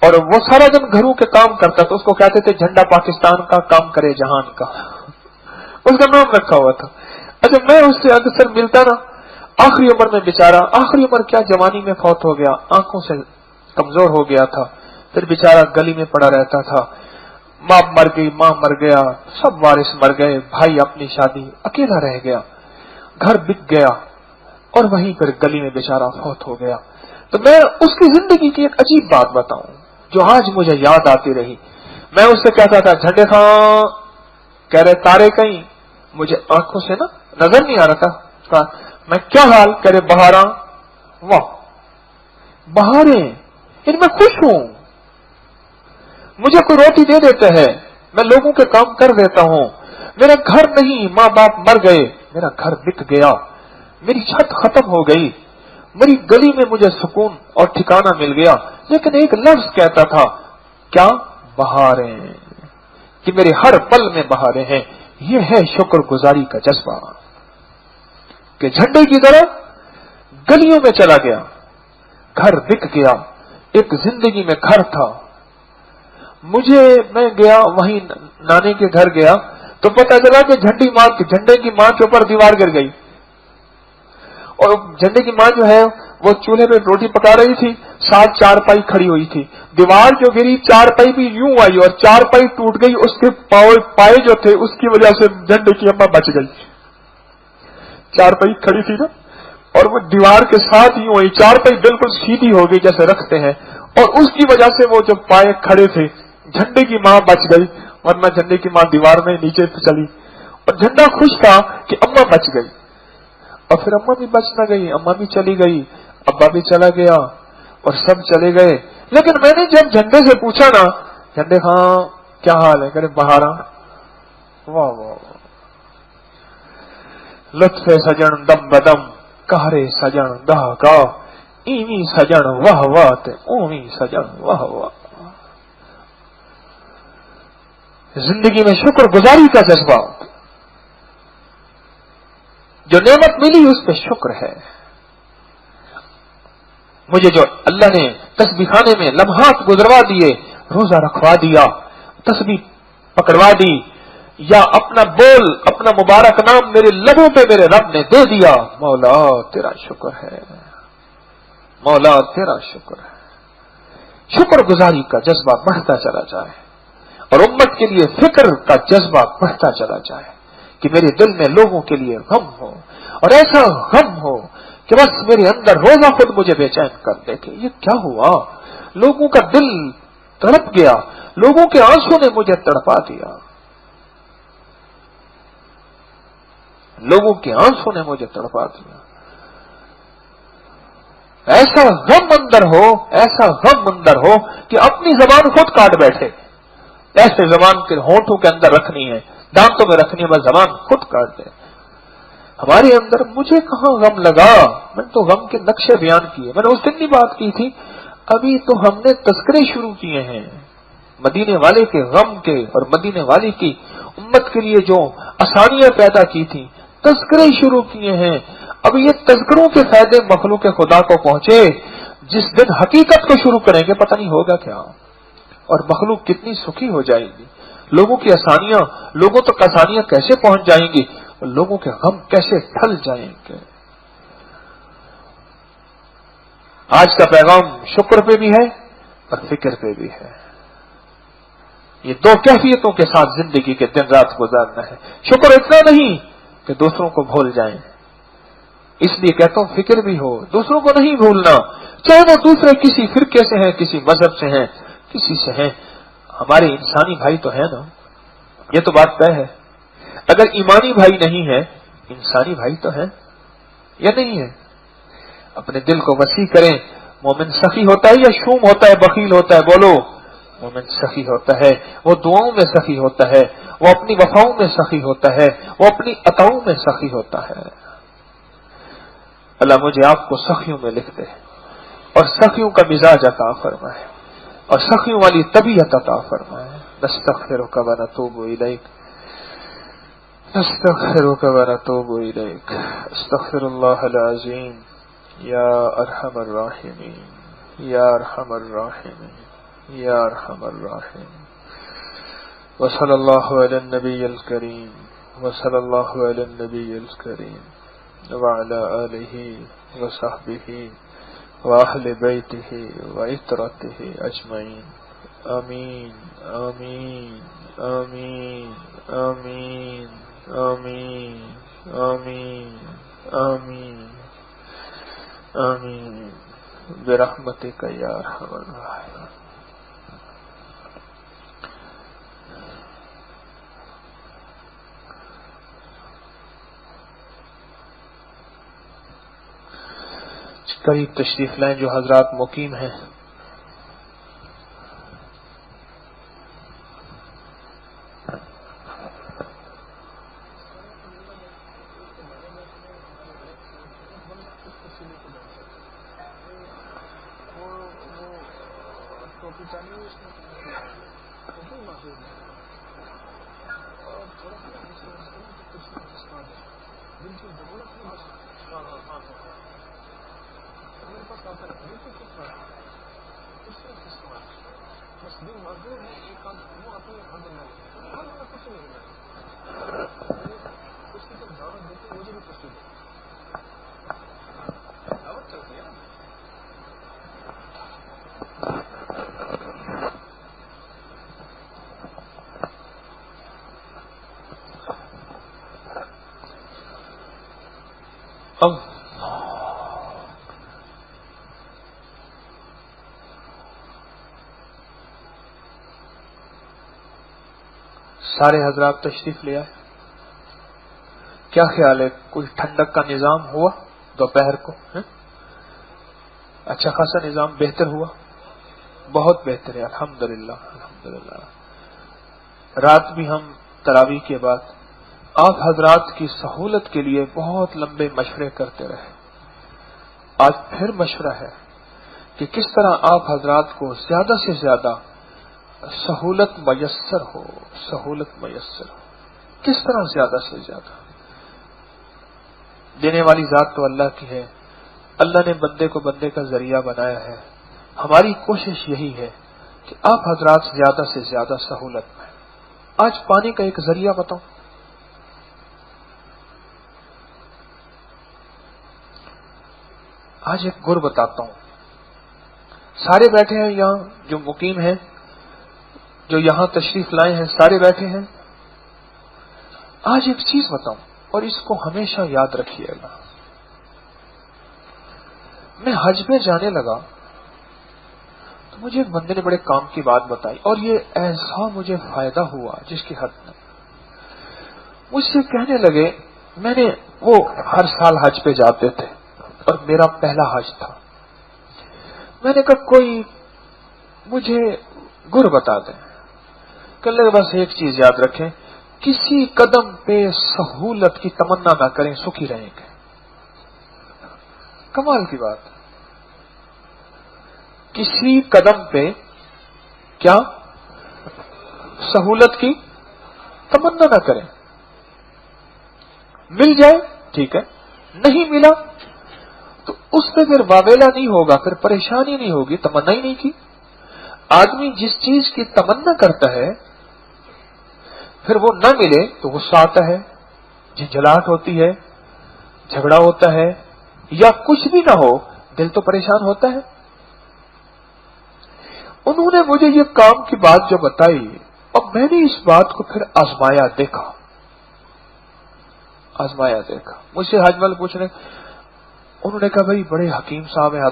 اور وہ سارا دن گھروں کے کام کرتا تھا، اس کو کہتے تھے جھنڈا پاکستان کا کام کرے جہان کا، اس کا نام رکھا ہوا تھا. اچھا میں اس سے اکثر ملتا نا، آخری عمر میں بیچارہ، آخری عمر کیا جوانی میں فوت ہو گیا، آنکھوں سے کمزور ہو گیا تھا. پھر بیچارہ گلی میں پڑا رہتا تھا. باپ مر گئی، ماں مر گیا، سب وارث مر گئے، بھائی اپنی شادی، اکیلا رہ گیا، گھر بک گیا اور وہیں پر گلی میں بیچارہ فوت ہو گیا. تو میں اس کی زندگی کی ایک عجیب بات بتاؤں جو آج مجھے یاد آتی رہی. میں اس سے کہتا تھا جھنڈے خان، کہہ رہے تارے کہیں، مجھے آنکھوں سے نا نظر نہیں آ رہا تھا. میں کیا حال، کہہ رہے بہاراں. واہ بہاریں، ان میں خوش ہوں. مجھے کوئی روٹی دے دیتے ہیں، میں لوگوں کے کام کر دیتا ہوں. میرا گھر نہیں، ماں باپ مر گئے، میرا گھر بک گیا، میری چھت ختم ہو گئی، میری گلی میں مجھے سکون اور ٹھکانہ مل گیا. لیکن ایک لفظ کہتا تھا، کیا بہاریں، کہ میرے ہر پل میں بہاریں ہیں. یہ ہے شکر گزاری کا جذبہ کہ جھنڈے کی طرح گلیوں میں چلا گیا، گھر بک گیا. ایک زندگی میں گھر تھا. میں گیا وہیں نانے کے گھر گیا تو پتہ چلا کہ جھنڈے کی ماں کے اوپر دیوار گر گئی. اور جھنڈے کی ماں جو ہے وہ چولہے پہ روٹی پکا رہی تھی، ساتھ چارپائی کھڑی ہوئی تھی. دیوار جو گری، چارپائی بھی یوں آئی اور چارپائی ٹوٹ گئی. اس کے پائے جو تھے اس کی وجہ سے جھنڈے کی اماں بچ گئی. چارپائی کھڑی تھی نا، اور وہ دیوار کے ساتھ یوں آئی، چارپائی بالکل سیدھی ہو گئی جیسے رکھتے ہیں، اور اس کی وجہ سے وہ جو پائے کھڑے تھے، جھنڈے کی ماں بچ گئی. ورنہ جھنڈے کی ماں دیوار میں نیچے چلی. اور جھنڈا خوش تھا کہ اماں بچ گئی. اور پھر اماں بھی بچ نہ گئی، اماں بھی چلی گئی، ابا بھی چلا گیا اور سب چلے گئے. لیکن میں نے جب جھنڈے سے پوچھا نا، جھنڈے ہاں کیا حال ہے، کہ بہاراں. واہ واہ واہ، لطف سجن دم بدم، کہرے سجن گاہ گاہ، ایویں سجن واہ واہ تے اوویں سجن واہ واہ. زندگی میں شکر گزاری کا جذبہ، جو نعمت ملی اس پہ شکر ہے. مجھے جو اللہ نے تسبیح خانے میں لمحات گزروا دیے، روزہ رکھوا دیا، تسبیح پکڑوا دی، یا اپنا بول، اپنا مبارک نام میرے لبوں پہ میرے رب نے دے دیا، مولا تیرا شکر ہے، مولا تیرا شکر ہے۔ شکر گزاری کا جذبہ بڑھتا چلا جائے اور امت کے لیے فکر کا جذبہ بڑھتا چلا جائے کہ میرے دل میں لوگوں کے لیے غم ہو، اور ایسا غم ہو کہ بس میرے اندر روزہ خود مجھے بے چین کر دے کہ یہ کیا ہوا، لوگوں کا دل تڑپ گیا، لوگوں کے آنسوں نے مجھے تڑپا دیا، لوگوں کے آنسوں نے مجھے تڑپا دیا۔ ایسا غم اندر ہو، ایسا غم اندر ہو کہ اپنی زبان خود کاٹ بیٹھے، ایسے زبان کے ہونٹوں کے اندر رکھنی ہے، دانتوں میں رکھنی ہے، بس زبان خود کاٹ دے۔ ہمارے اندر مجھے کہاں غم لگا، میں نے تو غم کے نقشے بیان کیے، میں نے اس دن بھی بات کی تھی، ابھی تو ہم نے تذکرے شروع کیے ہیں مدینے والے کے غم کے، اور مدینے والے کی امت کے لیے جو آسانیاں پیدا کی تھی، تذکرے شروع کیے ہیں۔ اب یہ تذکروں کے فائدے مخلوق خدا کو پہنچے، جس دن حقیقت کو شروع کریں گے پتہ نہیں ہوگا کیا، اور مخلوق کتنی سکھی ہو جائے گی، لوگوں کی آسانیاں، لوگوں تک آسانیاں کیسے پہنچ جائیں گی، اور لوگوں کے غم کیسے ٹھل جائیں گے۔ آج کا پیغام شکر پہ بھی ہے اور فکر پہ بھی ہے، یہ دو کیفیتوں کے ساتھ زندگی کے دن رات گزارنا ہے۔ شکر اتنا نہیں کہ دوسروں کو بھول جائیں، اس لیے کہتا ہوں فکر بھی ہو، دوسروں کو نہیں بھولنا، چاہے وہ دوسرے کسی فرقے سے ہیں، کسی مذہب سے ہیں، کسی سے ہیں، ہمارے انسانی بھائی تو ہے نا، یہ تو بات طے ہے۔ اگر ایمانی بھائی نہیں ہے، انسانی بھائی تو ہے یا نہیں ہے؟ اپنے دل کو وسیع کریں۔ مومن سخی ہوتا ہے یا شوم ہوتا ہے، بخیل ہوتا ہے؟ بولو، مومن سخی ہوتا ہے، وہ دعاؤں میں سخی ہوتا ہے، وہ اپنی وفاؤں میں سخی ہوتا ہے، وہ اپنی عطاؤں میں سخی ہوتا ہے۔ اللہ مجھے آپ کو سخیوں میں لکھ دے، اور سخیوں کا مزاج عطا فرمائے، اور سخیوں والی طبیعت عطا فرمائے۔ نستغفرک ونتوب الیک، نستغفرک ونتوب الیک، استغفر اللہ العظیم یا ارحم الراحمین، یا ارحم الراحمین، یا ارحم الراحمین۔ وصلی اللہ علی النبی الکریم، وصلی اللہ علی النبی الکریم، وعلى آلہ وصحبہ وأہل بیتہ وعترتہ اجمعین، آمین آمین آمین آمین آمین آمین آمین آمین برحمتک یا ارحم الراحمین۔ قریب تشریف لائیں جو حضرات مقیم ہیں۔ اب سارے حضرات تشریف لے آئے، کیا خیال ہے کوئی ٹھنڈک کا نظام ہوا دوپہر کو؟ اچھا خاصا نظام بہتر ہوا، بہت بہتر ہے، الحمدللہ الحمدللہ۔ رات بھی ہم تراویح کے بعد آپ حضرات کی سہولت کے لیے بہت لمبے مشورے کرتے رہے، آج پھر مشورہ ہے کہ کس طرح آپ حضرات کو زیادہ سے زیادہ سہولت میسر ہو، سہولت میسر ہو، کس طرح زیادہ سے زیادہ۔ دینے والی ذات تو اللہ کی ہے، اللہ نے بندے کو بندے کا ذریعہ بنایا ہے، ہماری کوشش یہی ہے کہ آپ حضرات زیادہ سے زیادہ سہولت میں، آج پانی کا ایک ذریعہ بتاؤں. آج ایک گر بتاتا ہوں. سارے بیٹھے ہیں یہاں جو مقیم ہیں، جو یہاں تشریف لائے ہیں، سارے بیٹھے ہیں. آج ایک چیز بتاؤں اور اس کو ہمیشہ یاد رکھیے گا. میں حج میں جانے لگا تو مجھے ایک بندے نے بڑے کام کی بات بتائی اور یہ ایسا مجھے فائدہ ہوا جس کی حد نہیں. مجھ سے کہنے لگے، میں نے وہ ہر سال حج پہ جاتے تھے اور میرا پہلا حج تھا. میں نے کہا کوئی مجھے گر بتا دیں. کہنے لگے بس ایک چیز یاد رکھیں، کسی قدم پہ سہولت کی تمنا نہ کریں، سکھی رہیں گے. کمال کی بات. کسی قدم پہ کیا سہولت کی تمنا نہ کریں. مل جائے ٹھیک ہے، نہیں ملا تو اس پہ پھر واویلا نہیں ہوگا، پھر پریشانی نہیں ہوگی، تمنا ہی نہیں کی. آدمی جس چیز کی تمنا کرتا ہے پھر وہ نہ ملے تو غصہ آتا ہے، جھنجھلاہٹ ہوتی ہے، جھگڑا ہوتا ہے، یا کچھ بھی نہ ہو دل تو پریشان ہوتا ہے. انہوں نے مجھے یہ کام کی بات جو بتائی، اب میں نے اس بات کو پھر آزمایا دیکھا. مجھ سے حج والے پوچھ رہے، انہوں نے کہا بھائی بڑے حکیم صاحب ہیں،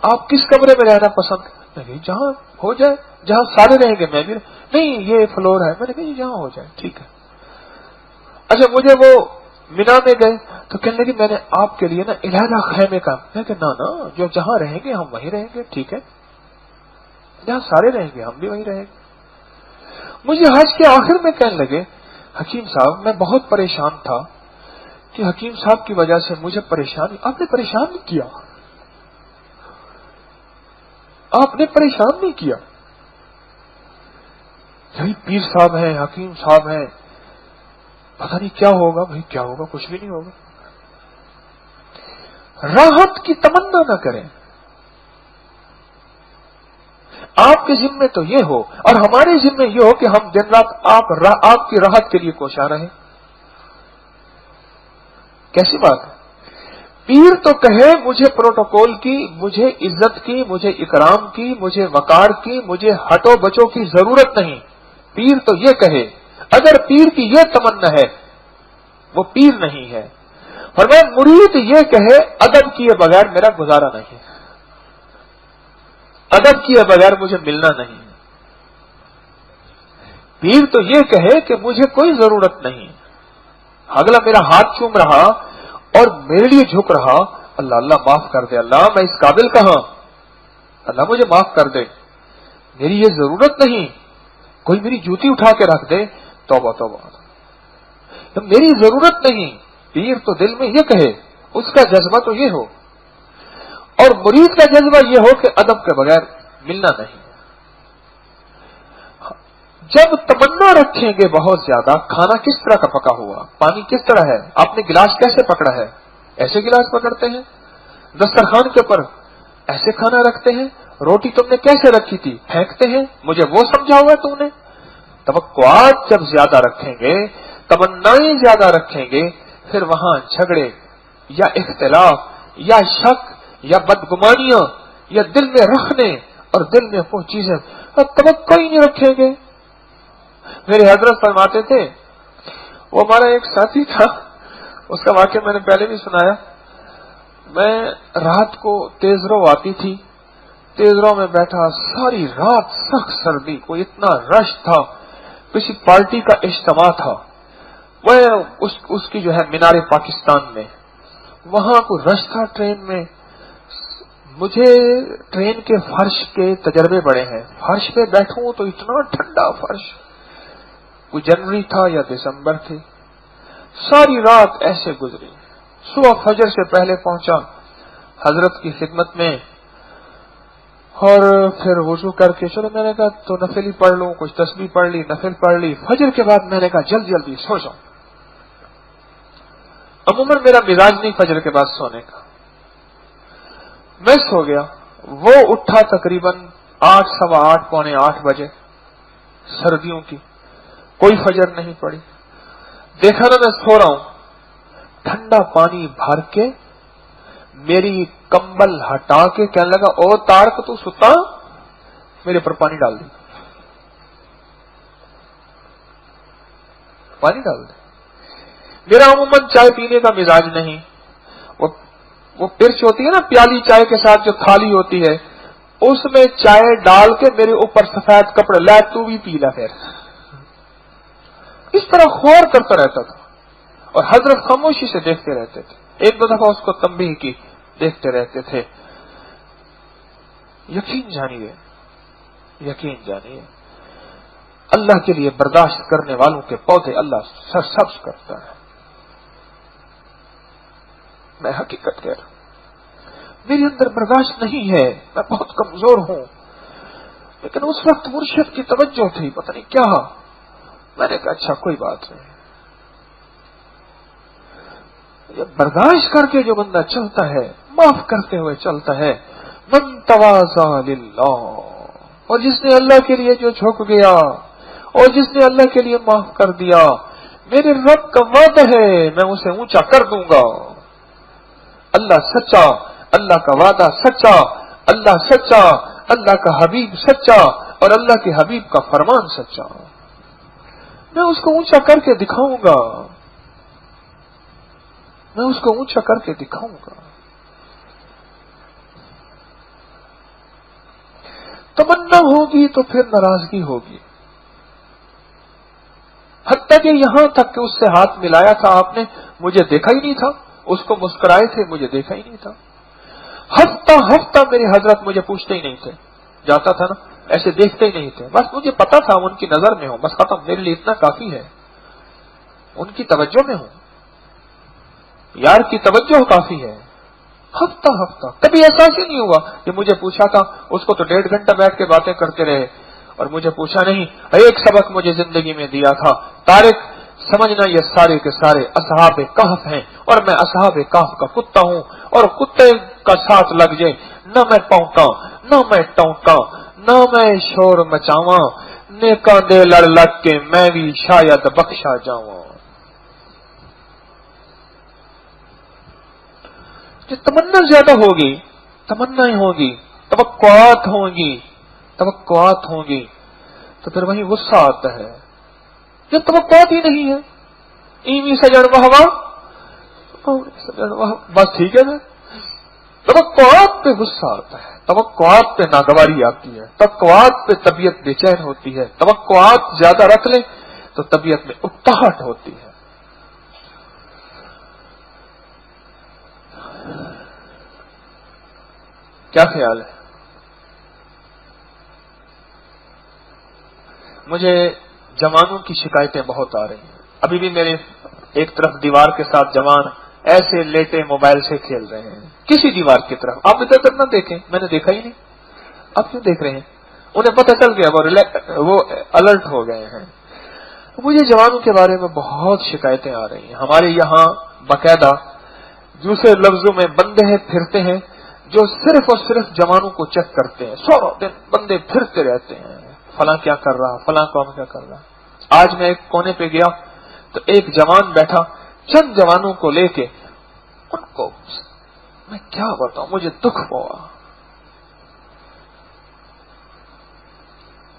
آپ کس کمرے میں رہنا پسند؟ میں نے جہاں ہو جائے، جہاں سارے رہیں گے. میں بھی نہیں، یہ فلور ہے. میں نے کہا جہاں ہو جائے ٹھیک ہے. اچھا مجھے وہ مینا میں گئے تو کہنے لگے میں نے آپ کے لیے نا علیحدہ خیمے کا. میں کہ نا جو جہاں رہیں گے ہم وہیں رہیں گے ٹھیک ہے، جہاں سارے رہیں گے ہم بھی وہیں رہیں گے. مجھے حج کے آخر میں کہنے لگے حکیم صاحب میں بہت پریشان تھا کہ حکیم صاحب کی وجہ سے مجھے پریشان. آپ نے پریشان نہیں کیا، آپ نے پریشان نہیں کیا. یہی پیر صاحب ہیں، حکیم صاحب ہیں، پتہ نہیں کیا ہوگا. بھائی کیا ہوگا؟ کچھ بھی نہیں ہوگا. راحت کی تمنا نہ کریں. آپ کے ذمے تو یہ ہو اور ہمارے ذمے یہ ہو کہ ہم دن رات آپ کی راحت کے لیے کوشاں رہیں. کیسی بات ہے؟ پیر تو کہے مجھے پروٹوکول کی، مجھے عزت کی، مجھے اکرام کی، مجھے وقار کی، مجھے ہٹو بچو کی ضرورت نہیں. پیر تو یہ کہے. اگر پیر کی یہ تمنا ہے وہ پیر نہیں ہے. فرمایا مرید یہ کہے ادب کیے بغیر میرا گزارا نہیں، ادب کیے بغیر مجھے ملنا نہیں. پیر تو یہ کہے کہ مجھے کوئی ضرورت نہیں، اگلا میرا ہاتھ چوم رہا اور میرے لیے جھک رہا، اللہ اللہ معاف کر دے، اللہ میں اس قابل کہاں، اللہ مجھے معاف کر دے، میری یہ ضرورت نہیں. کوئی میری جوتی اٹھا کے رکھ دے، توبہ توبہ، میری ضرورت نہیں. پیر تو دل میں یہ کہے، اس کا جذبہ تو یہ ہو. اور مرید کا جذبہ یہ ہو کہ ادب کے بغیر ملنا نہیں. جب تمنا رکھیں گے بہت زیادہ، کھانا کس طرح کا پکا ہوا، پانی کس طرح ہے، آپ نے گلاس کیسے پکڑا ہے، ایسے گلاس پکڑتے ہیں. دسترخوان کے اوپر ایسے کھانا رکھتے ہیں. روٹی تم نے کیسے رکھی تھی، پھینکتے ہیں. مجھے وہ سمجھا ہوا ہے تم نے. توقعات جب زیادہ رکھیں گے، تمنائیں زیادہ رکھیں گے، پھر وہاں جھگڑے یا اختلاف یا شک یا بدگمانیاں یا دل میں رکھنے اور دل میں وہ چیزیں توقع ہی نہیں رکھیں گے. میرے حضرت فرماتے تھے، وہ ہمارا ایک ساتھی تھا، اس کا واقعہ میں نے پہلے بھی سنایا. میں رات کو تیز رو آتی تھی، تیز رو میں بیٹھا ساری رات، سخت سردی، کوئی اتنا رش تھا، کسی پارٹی کا اجتماع تھا، وہ اس کی جو ہے مینار پاکستان میں، وہاں کوئی رش تھا ٹرین میں. مجھے ٹرین کے فرش کے تجربے بڑے ہیں. فرش پہ بیٹھوں تو اتنا ٹھنڈا فرش، کوئی جنوری تھا یا دسمبر تھی. ساری رات ایسے گزری. صبح فجر سے پہلے پہنچا حضرت کی خدمت میں اور پھر وضو کر کے چلو، میں نے کہا تو نفل ہی پڑھ لوں، کچھ تسبیح پڑھ لی، نفل پڑھ لی. فجر کے بعد میں نے کہا جلدی جلدی سو جاؤں. عموماً میرا مزاج نہیں فجر کے بعد سونے کا. میں سو گیا. وہ اٹھا تقریباً 8، 8:15، 8 بجے سردیوں کی. کوئی فجر نہیں پڑی. دیکھا نا میں سو رہا ہوں, ٹھنڈا پانی بھر کے میری کمبل ہٹا کے کہنے لگا, او تارک تو ستا, میرے پر پانی ڈال دی, پانی ڈال دے. میرا عموماً چائے پینے کا مزاج نہیں. وہ پرچ ہوتی ہے نا پیالی چائے کے ساتھ جو تھالی ہوتی ہے, اس میں چائے ڈال کے میرے اوپر سفید کپڑے, لا تو بھی پی لا. پھر اس طرح غور کرتا رہتا تھا اور حضرت خاموشی سے دیکھتے رہتے تھے. ایک دو دفعہ اس کو تنبیہ کی, دیکھتے رہتے تھے. یقین جانیے, یقین جانیے, اللہ کے لیے برداشت کرنے والوں کے پودے اللہ سرسبز کرتا ہے. میں حقیقت کہہ رہا ہوں, میرے اندر برداشت نہیں ہے, میں بہت کمزور ہوں, لیکن اس وقت مرشد کی توجہ تھی, پتہ نہیں کیا. میں نے کہا اچھا کوئی بات نہیں. یہ برداشت کر کے جو بندہ چلتا ہے, معاف کرتے ہوئے چلتا ہے, من تواضع للہ, اور جس نے اللہ کے لیے جو جھک گیا اور جس نے اللہ کے لیے معاف کر دیا, میرے رب کا وعدہ ہے میں اسے اونچا کر دوں گا. اللہ سچا, اللہ کا وعدہ سچا, اللہ سچا, اللہ کا حبیب سچا, اور اللہ کے حبیب کا فرمان سچا. میں اس کو اونچا کر کے دکھاؤں گا, میں اس کو اونچا کر کے دکھاؤں گا. تمنا ہوگی تو پھر ناراضگی ہوگی. حتیٰ کہ یہاں تک کہ اس سے ہاتھ ملایا تھا آپ نے, مجھے دیکھا ہی نہیں تھا. اس کو مسکرائے تھے, مجھے دیکھا ہی نہیں تھا. ہفتہ ہفتہ میرے حضرت مجھے پوچھتے ہی نہیں تھے, جاتا تھا نا ایسے دیکھتے ہی نہیں تھے. بس مجھے پتا تھا ان کی نظر میں ہوں, بس ختم, میرے لیے اتنا کافی ہے. ان کی توجہ میں ہوں, یار کی توجہ کافی ہے. ہفتہ ہفتہ کبھی احساس ہی نہیں ہوا کہ مجھے پوچھا تھا. اس کو تو 1.5 گھنٹہ بیٹھ کے باتیں کرتے رہے اور مجھے پوچھا نہیں. ایک سبق مجھے زندگی میں دیا تھا, طارق سمجھنا یہ سارے کے سارے اصحاب کہف ہیں اور میں اصحاب کہف کا کتا ہوں, اور کتے کا ساتھ لگ جائے نہ میں پونکا, نہ میں ٹونکا, نہ میں شور مچاواں, نیکاں دے لڑ لگ کے میں بھی شاید بخشا جاواں. کہ تمنا زیادہ ہوگی, تمنا ہوگی, توقعات ہوں گی, توقعات ہوں گی, تو پھر وہی غصہ آتا ہے. یہ توقعات ہی نہیں ہے. ایویں سجن واہ بس ٹھیک ہے نا. توقعات پہ غصہ آتا ہے, توقعات پہ ناگواری آتی ہے, توقعات پہ طبیعت بے چین ہوتی ہے, توقعات زیادہ رکھ لیں تو طبیعت میں اکتاہٹ ہوتی ہے. کیا خیال ہے؟ مجھے جوانوں کی شکایتیں بہت آ رہی ہیں. ابھی بھی میرے ایک طرف دیوار کے ساتھ جوان ایسے لیٹے موبائل سے کھیل رہے ہیں, کسی دیوار کی طرف. آپ ادھر تک نہ دیکھیں, میں نے دیکھا ہی نہیں. آپ کیوں دیکھ رہے ہیں؟ انہیں پتہ چل گیا, وہ الرٹ ہو گئے ہیں. مجھے جوانوں کے بارے میں بہت شکایتیں آ رہی ہیں. ہمارے یہاں باقاعدہ دوسرے لفظوں میں بندے پھرتے ہیں جو صرف اور صرف جوانوں کو چیک کرتے ہیں. 100 دن بندے پھرتے رہتے ہیں, فلاں کیا کر رہا, فلاں کام کیا کر رہا. آج میں ایک کونے پہ گیا تو ایک جوان بیٹھا, چند جوانوں کو لے کے, ان کو میں کیا بتاؤں, مجھے دکھ ہوا.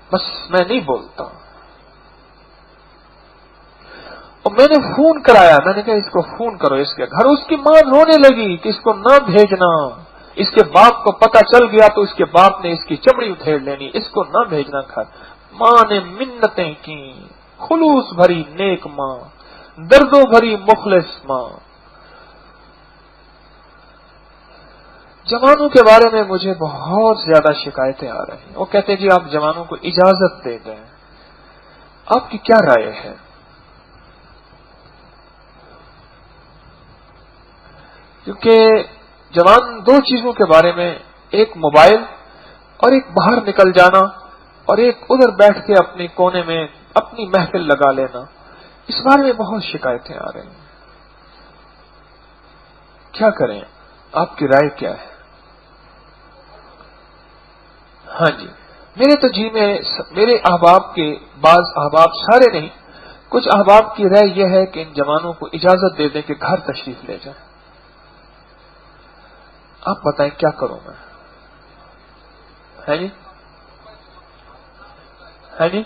بس میں نہیں بولتا. اور میں نے فون کرایا, میں نے کہا اس کو فون کرو اس کے گھر. اس کی ماں رونے لگی کہ اس کو نہ بھیجنا, اس کے باپ کو پتہ چل گیا تو اس کے باپ نے اس کی چمڑی ادھیڑ لینی, اس کو نہ بھیجنا گھر. ماں نے منتیں کی, خلوص بھری نیک ماں, دردوں بھری مخلص ماں. جوانوں کے بارے میں مجھے بہت زیادہ شکایتیں آ رہی ہیں. وہ کہتے ہیں جی آپ جوانوں کو اجازت دے دیں. آپ کی کیا رائے ہے؟ کیونکہ جوان دو چیزوں کے بارے میں, ایک موبائل اور ایک باہر نکل جانا, اور ایک ادھر بیٹھ کے اپنے کونے میں اپنی محفل لگا لینا, اس بارے میں بہت شکایتیں آ رہی ہیں. کیا کریں؟ آپ کی رائے کیا ہے؟ ہاں جی, میرے تو جی میں میرے احباب کے بعض احباب, سارے نہیں, کچھ احباب کی رائے یہ ہے کہ ان جوانوں کو اجازت دے دیں کہ گھر تشریف لے جائیں. آپ بتائیں کیا کروں میں؟ ہے جی؟ ہے جی؟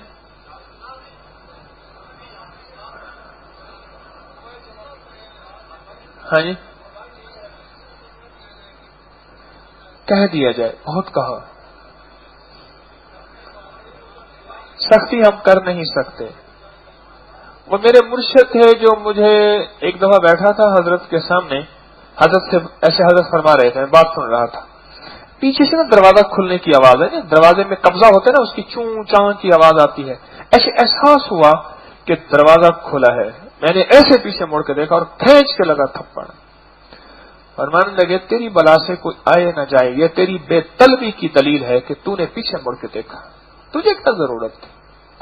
ہاں جی؟ کہہ دیا جائے. بہت کہا. سختی ہم کر نہیں سکتے. وہ میرے مرشد تھے جو مجھے ایک دفعہ بیٹھا تھا حضرت کے سامنے، حضرت سے ایسے حضرت فرما رہے تھے، میں بات سن رہا تھا. پیچھے سے نا دروازہ کھلنے کی آواز ہے نا، دروازے میں قبضہ ہوتا ہے نا، اس کی چون چان کی آواز آتی ہے. ایسے احساس ہوا کہ دروازہ کھلا ہے. میں نے ایسے پیچھے مڑ کے دیکھا اور کھینچ کے لگا تھپڑ. فرمانے لگے تیری بلا سے کوئی آئے نہ جائے، یہ تیری بے طلبی کی دلیل ہے کہ تو نے پیچھے مڑ کے دیکھا. تجھے کیا ضرورت تھی؟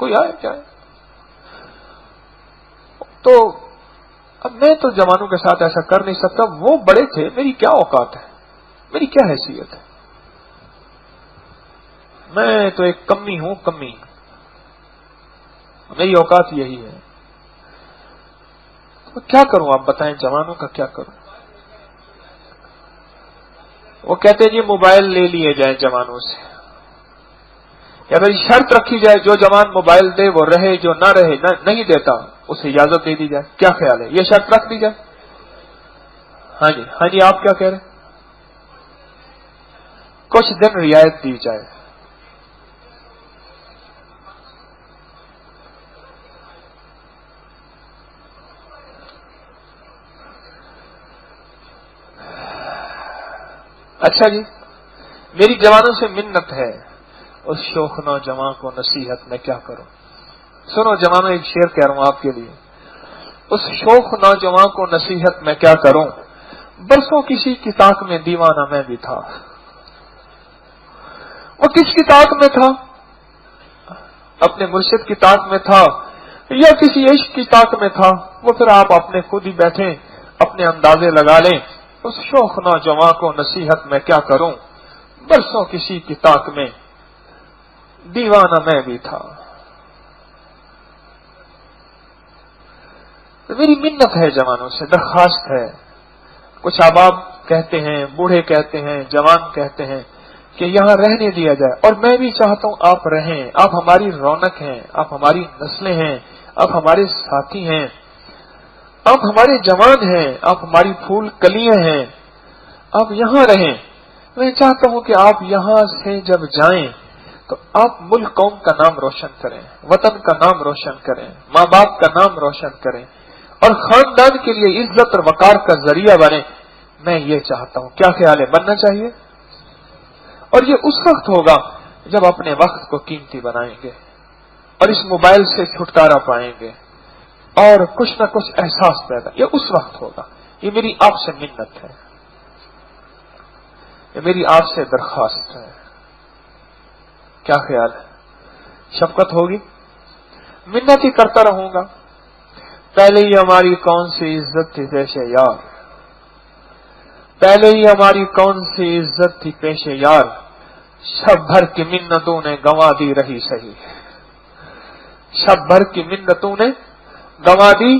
کوئی آئے جائے. تو اب میں تو جوانوں کے ساتھ ایسا کر نہیں سکتا. وہ بڑے تھے، میری کیا اوقات ہے، میری کیا حیثیت ہے؟ میں تو ایک کمی ہوں، کمی. میری اوقات یہی ہے. تو کیا کروں آپ بتائیں، جوانوں کا کیا کروں؟ وہ کہتے ہیں جی موبائل لے لیے جائیں جوانوں سے، یا پھر شرط رکھی جائے جو جوان موبائل دے وہ رہے، جو نہ رہے نہیں دیتا اسے اجازت دے دی جائے. کیا خیال ہے؟ یہ شرط رکھ دی جائے. ہاں جی، ہاں جی، آپ کیا کہہ رہے ہیں؟ کچھ دن رعایت دی جائے. اچھا جی، میری جوانوں سے منت ہے، اس شوخ نوجوان کو نصیحت میں کیا کروں؟ سنو جوانوں، ایک شعر کہہ رہا ہوں آپ کے لیے. اس شوخ نوجوان کو نصیحت میں کیا کروں، برسوں کسی کی طاق میں دیوانہ میں بھی تھا. وہ کس کی طاق میں تھا؟ اپنے مرشد کی طاق میں تھا یا کسی عشق کی طاق میں تھا؟ وہ پھر آپ اپنے خود ہی بیٹھیں، اپنے اندازے لگا لیں. اس شوخ نوجوان کو نصیحت میں کیا کروں، برسوں کسی کی طاق میں دیوانہ میں بھی تھا. میری منت ہے جوانوں سے، درخواست ہے. کچھ احباب کہتے ہیں، بوڑھے کہتے ہیں، جوان کہتے ہیں کہ یہاں رہنے دیا جائے، اور میں بھی چاہتا ہوں آپ رہیں. آپ ہماری رونق ہیں، آپ ہماری نسلیں ہیں، آپ ہمارے ساتھی ہیں، آپ ہمارے جوان ہیں، آپ ہماری پھول کلیاں ہیں. آپ یہاں رہیں. میں چاہتا ہوں کہ آپ یہاں سے جب جائیں تو آپ ملک قوم کا نام روشن کریں، وطن کا نام روشن کریں، ماں باپ کا نام روشن کریں، اور خاندان کے لیے عزت اور وقار کا ذریعہ بنے. میں یہ چاہتا ہوں. کیا خیال ہے؟ بننا چاہیے. اور یہ اس وقت ہوگا جب اپنے وقت کو قیمتی بنائیں گے اور اس موبائل سے چھٹکارا پائیں گے اور کچھ نہ کچھ احساس پیدا. یہ اس وقت ہوگا. یہ میری آپ سے منت ہے، یہ میری آپ سے درخواست ہے. کیا خیال ہے؟ شفقت ہوگی؟ منت ہی کرتا رہوں گا. پہلے ہی ہماری کون سی عزت تھی پیش یار، پہلے ہی ہماری کون سی عزت تھی پیش یار، شب بھر کی منتوں نے گنوا دی رہی سہی، شب بھر کی منتوں نے گنوا دی.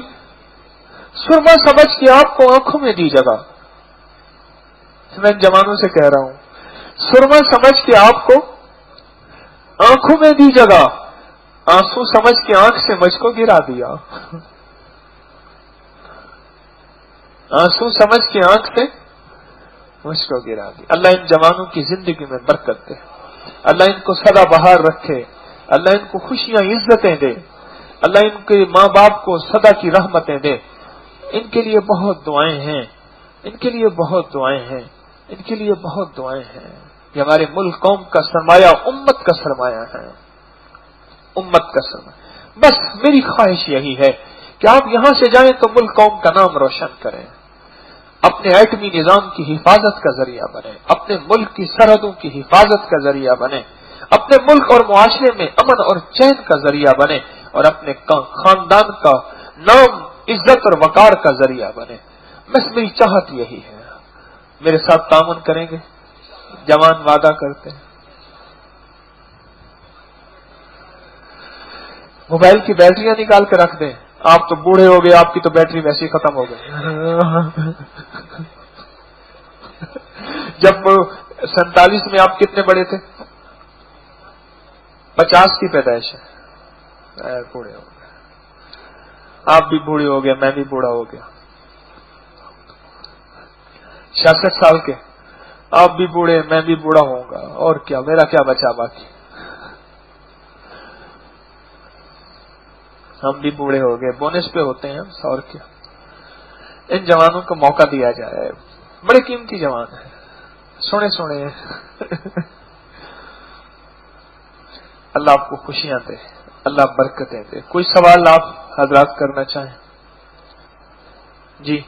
سرما سمجھ کے آپ کو آنکھوں میں دی جگہ. میں جوانوں سے کہہ رہا ہوں، سرما سمجھ کے آپ کو آنکھوں میں دی جگہ، آنسو سمجھ کے آنکھ سے مجھ کو گرا دیا. آنسو سمجھ کے آنکھ سے مجھ کو گرا دیا. اللہ ان جوانوں کی زندگی میں برکت دے، اللہ ان کو سدا بہار رکھے، اللہ ان کو خوشیاں عزتیں دے، اللہ ان کے ماں باپ کو سدا کی رحمتیں دے. ان کے لیے بہت دعائیں ہیں، ان کے لیے بہت دعائیں ہیں، ان کے لیے بہت دعائیں ہیں. یہ ہمارے ملک قوم کا سرمایہ، امت کا سرمایہ ہے، امت کا سرمایہ. بس میری خواہش یہی ہے کہ آپ یہاں سے جائیں تو ملک قوم کا نام روشن کریں، اپنے ایٹمی نظام کی حفاظت کا ذریعہ بنے، اپنے ملک کی سرحدوں کی حفاظت کا ذریعہ بنے، اپنے ملک اور معاشرے میں امن اور چین کا ذریعہ بنے، اور اپنے خاندان کا نام، عزت اور وقار کا ذریعہ بنے. بس میری چاہت یہی ہے. میرے ساتھ تعاون کریں گے؟ جوان وعدہ کرتے ہیں. موبائل کی بیٹریاں نکال کے رکھ دیں، آپ تو بوڑھے ہو گئے، آپ کی تو بیٹری ویسے ہی ختم ہو گئی۔ جب 47 میں آپ کتنے بڑے تھے؟ 50 کی پیدائش ہے، بوڑھے ہو گئے، آپ بھی بوڑھے ہو گئے، میں بھی بوڑھا ہو گیا۔ 66 سال کے، آپ بھی بوڑھے، میں بھی بوڑھا ہوں گا، اور کیا، میرا کیا بچا باقی، ہم بھی بوڑھے ہو گئے، بونس پہ ہوتے ہیں ہم، اور کیا۔ ان جوانوں کو موقع دیا جائے، بڑے قیمتی جوان ہیں، سونے سونے ہیں۔ اللہ آپ کو خوشیاں دے، اللہ برکتیں دے۔ کوئی سوال آپ حضرات کرنا چاہیں؟ جی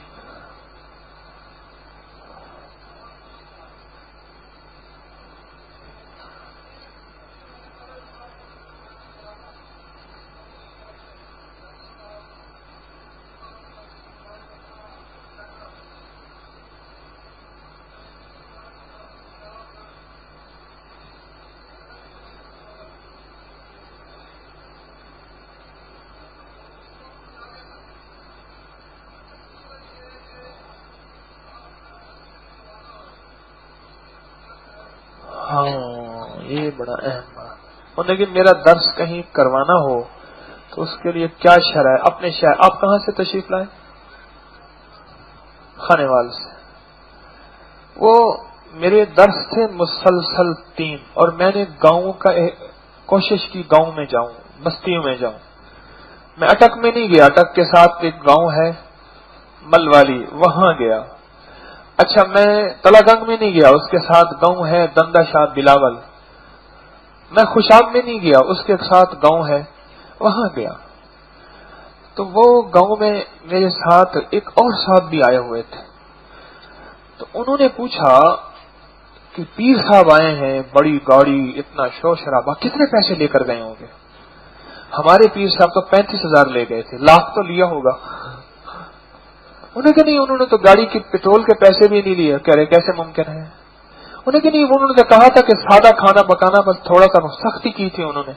ہاں، یہ بڑا اہم بات۔ اور لیکن میرا درس کہیں کروانا ہو تو اس کے لیے کیا شرح ہے؟ اپنے شہر، آپ کہاں سے تشریف لائیں؟ کھانے وال سے۔ وہ میرے درس تھے مسلسل 3، اور میں نے گاؤں کا کوشش کی گاؤں میں جاؤں، بستیوں میں جاؤں۔ میں اٹک میں نہیں گیا، اٹک کے ساتھ ایک گاؤں ہے ملوالی، وہاں گیا۔ اچھا، میں تلا گنگ میں نہیں گیا، اس کے ساتھ گاؤں ہے دندا شاہ بلاول۔ میں خوشاب میں نہیں گیا، اس کے ساتھ گاؤں ہے، وہاں گیا۔ تو وہ گاؤں میں میرے ساتھ ایک اور صاحب بھی آئے ہوئے تھے، تو انہوں نے پوچھا کہ پیر صاحب آئے ہیں، بڑی گاڑی، اتنا شور شرابہ، کتنے پیسے لے کر گئے ہوں گے؟ ہمارے پیر صاحب تو 35,000 لے گئے تھے، لاکھ تو لیا ہوگا۔ انہیں کہ نہیں، انہوں نے تو گاڑی کی پٹرول کے پیسے بھی نہیں لیے۔ کہہ رہے کیسے ممکن ہے؟ انہیں کہ نہیں، انہوں نے کہا تھا کہ سادہ کھانا پکانا، بس تھوڑا سا سختی کی تھی انہوں نے۔